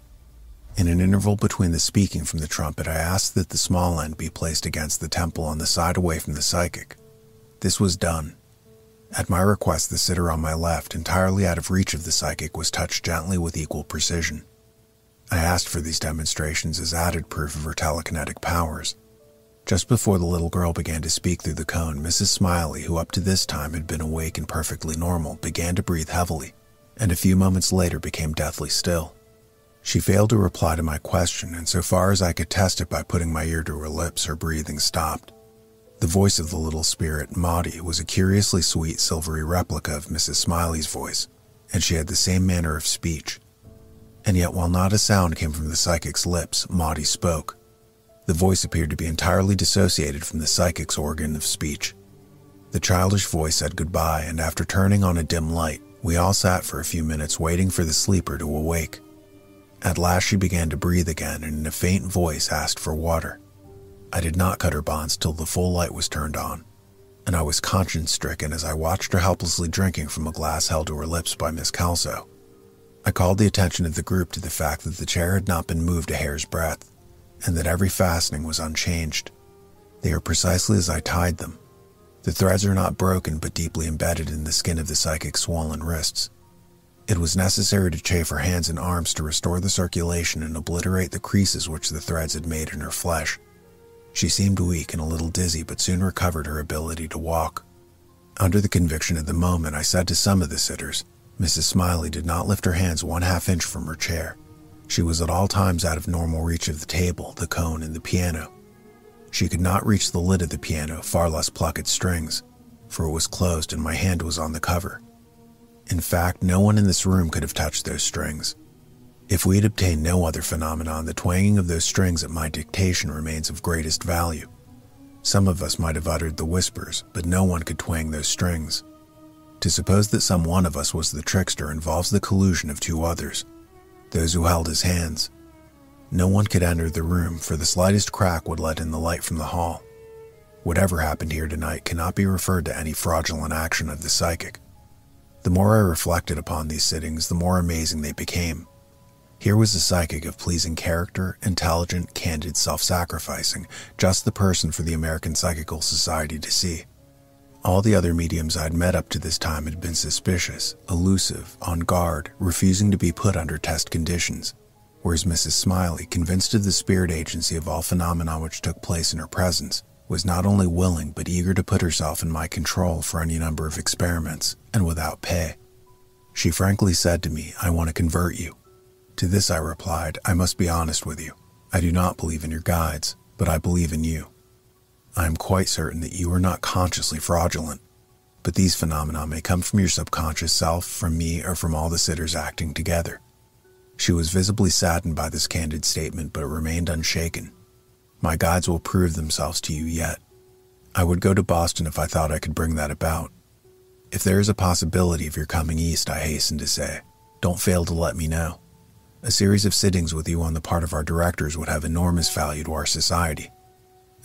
In an interval between the speaking from the trumpet, I asked that the small end be placed against the temple on the side away from the psychic. This was done. At my request, the sitter on my left, entirely out of reach of the psychic, was touched gently with equal precision. I asked for these demonstrations as added proof of her telekinetic powers. Just before the little girl began to speak through the cone, Mrs. Smiley, who up to this time had been awake and perfectly normal, began to breathe heavily, and a few moments later became deathly still. She failed to reply to my question, and so far as I could test it by putting my ear to her lips, her breathing stopped. The voice of the little spirit, Maudie, was a curiously sweet, silvery replica of Mrs. Smiley's voice, and she had the same manner of speech. And yet, while not a sound came from the psychic's lips, Maudie spoke. The voice appeared to be entirely dissociated from the psychic's organ of speech. The childish voice said goodbye, and after turning on a dim light, we all sat for a few minutes waiting for the sleeper to awake. At last she began to breathe again, and in a faint voice asked for water. I did not cut her bonds till the full light was turned on, and I was conscience-stricken as I watched her helplessly drinking from a glass held to her lips by Miss Calso. I called the attention of the group to the fact that the chair had not been moved a hair's breadth, and that every fastening was unchanged. They are precisely as I tied them. The threads are not broken but deeply embedded in the skin of the psychic's swollen wrists. It was necessary to chafe her hands and arms to restore the circulation and obliterate the creases which the threads had made in her flesh. She seemed weak and a little dizzy, but soon recovered her ability to walk. Under the conviction of the moment, I said to some of the sitters, Mrs. Smiley did not lift her hands 1/2 inch from her chair. She was at all times out of normal reach of the table, the cone, and the piano. She could not reach the lid of the piano, far less pluck its strings, for it was closed and my hand was on the cover. In fact, no one in this room could have touched those strings. If we had obtained no other phenomenon, the twanging of those strings at my dictation remains of greatest value. Some of us might have uttered the whispers, but no one could twang those strings. To suppose that some one of us was the trickster involves the collusion of two others, those who held his hands. No one could enter the room, for the slightest crack would let in the light from the hall. Whatever happened here tonight cannot be referred to any fraudulent action of the psychic. The more I reflected upon these sittings, the more amazing they became. Here was a psychic of pleasing character, intelligent, candid, self-sacrificing, just the person for the American Psychical Society to see. All the other mediums I'd met up to this time had been suspicious, elusive, on guard, refusing to be put under test conditions, whereas Mrs. Smiley, convinced of the spirit agency of all phenomena which took place in her presence, was not only willing but eager to put herself in my control for any number of experiments, and without pay. She frankly said to me, "I want to convert you." To this I replied, "I must be honest with you. I do not believe in your guides, but I believe in you. I am quite certain that you are not consciously fraudulent, but these phenomena may come from your subconscious self, from me, or from all the sitters acting together." She was visibly saddened by this candid statement, but remained unshaken. "My guides will prove themselves to you yet. I would go to Boston if I thought I could bring that about. If there is a possibility of your coming east," I hasten to say, "don't fail to let me know. A series of sittings with you on the part of our directors would have enormous value to our society."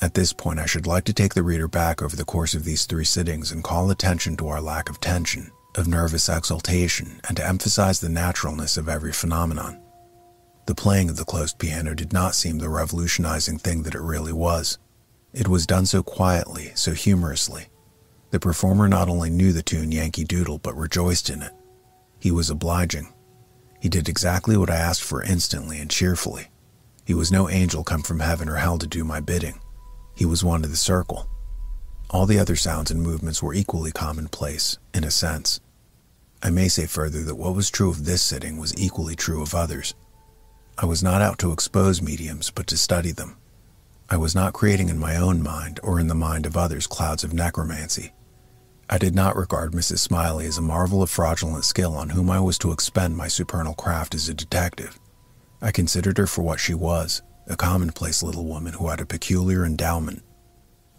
At this point, I should like to take the reader back over the course of these 3 sittings and call attention to our lack of tension, of nervous exaltation, and to emphasize the naturalness of every phenomenon. The playing of the closed piano did not seem the revolutionizing thing that it really was. It was done so quietly, so humorously. The performer not only knew the tune Yankee Doodle, but rejoiced in it. He was obliging. He did exactly what I asked for instantly and cheerfully. He was no angel come from heaven or hell to do my bidding. He was one of the circle. All the other sounds and movements were equally commonplace, in a sense. I may say further that what was true of this sitting was equally true of others. I was not out to expose mediums, but to study them. I was not creating in my own mind, or in the mind of others, clouds of necromancy. I did not regard Mrs. Smiley as a marvel of fraudulent skill on whom I was to expend my supernal craft as a detective. I considered her for what she was, a commonplace little woman who had a peculiar endowment.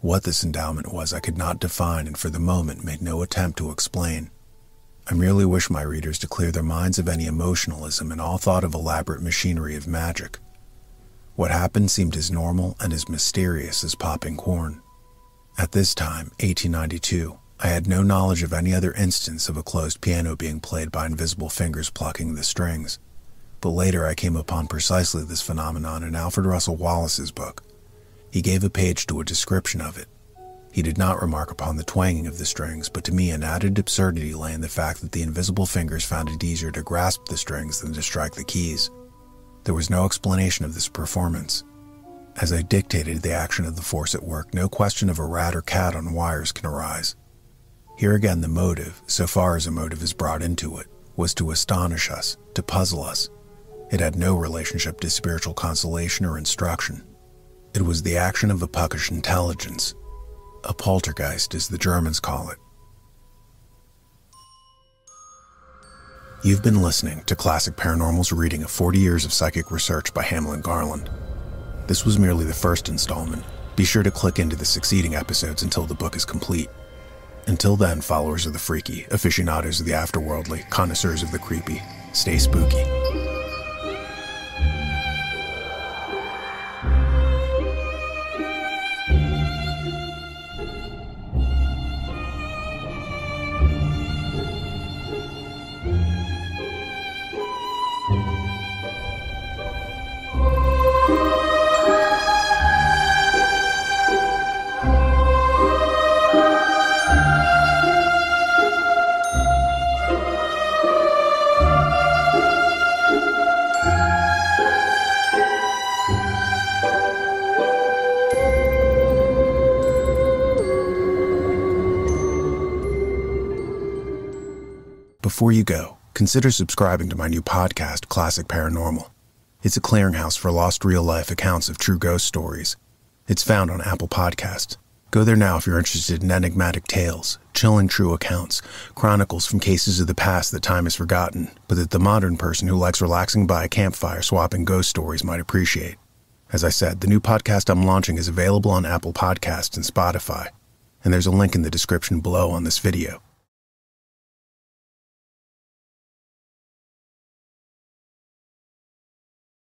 What this endowment was I could not define, and for the moment made no attempt to explain. I merely wish my readers to clear their minds of any emotionalism and all thought of elaborate machinery of magic. What happened seemed as normal and as mysterious as popping corn. At this time, 1892, I had no knowledge of any other instance of a closed piano being played by invisible fingers plucking the strings, but later I came upon precisely this phenomenon in Alfred Russel Wallace's book. He gave a page to a description of it. He did not remark upon the twanging of the strings, but to me an added absurdity lay in the fact that the invisible fingers found it easier to grasp the strings than to strike the keys. There was no explanation of this performance. As I dictated the action of the force at work, no question of a rat or cat on wires can arise. Here again the motive, so far as a motive is brought into it, was to astonish us, to puzzle us. It had no relationship to spiritual consolation or instruction. It was the action of a puckish intelligence, a poltergeist as the Germans call it. You've been listening to Classic Paranormal's reading of 40 Years of Psychic Research by Hamlin Garland. This was merely the first installment. Be sure to click into the succeeding episodes until the book is complete. Until then, followers of the freaky, aficionados of the afterworldly, connoisseurs of the creepy, stay spooky. Before you go, consider subscribing to my new podcast, Classic Paranormal. It's a clearinghouse for lost real-life accounts of true ghost stories. It's found on Apple Podcasts. Go there now if you're interested in enigmatic tales, chilling true accounts, chronicles from cases of the past that time has forgotten, but that the modern person who likes relaxing by a campfire swapping ghost stories might appreciate. As I said, the new podcast I'm launching is available on Apple Podcasts and Spotify, and there's a link in the description below on this video.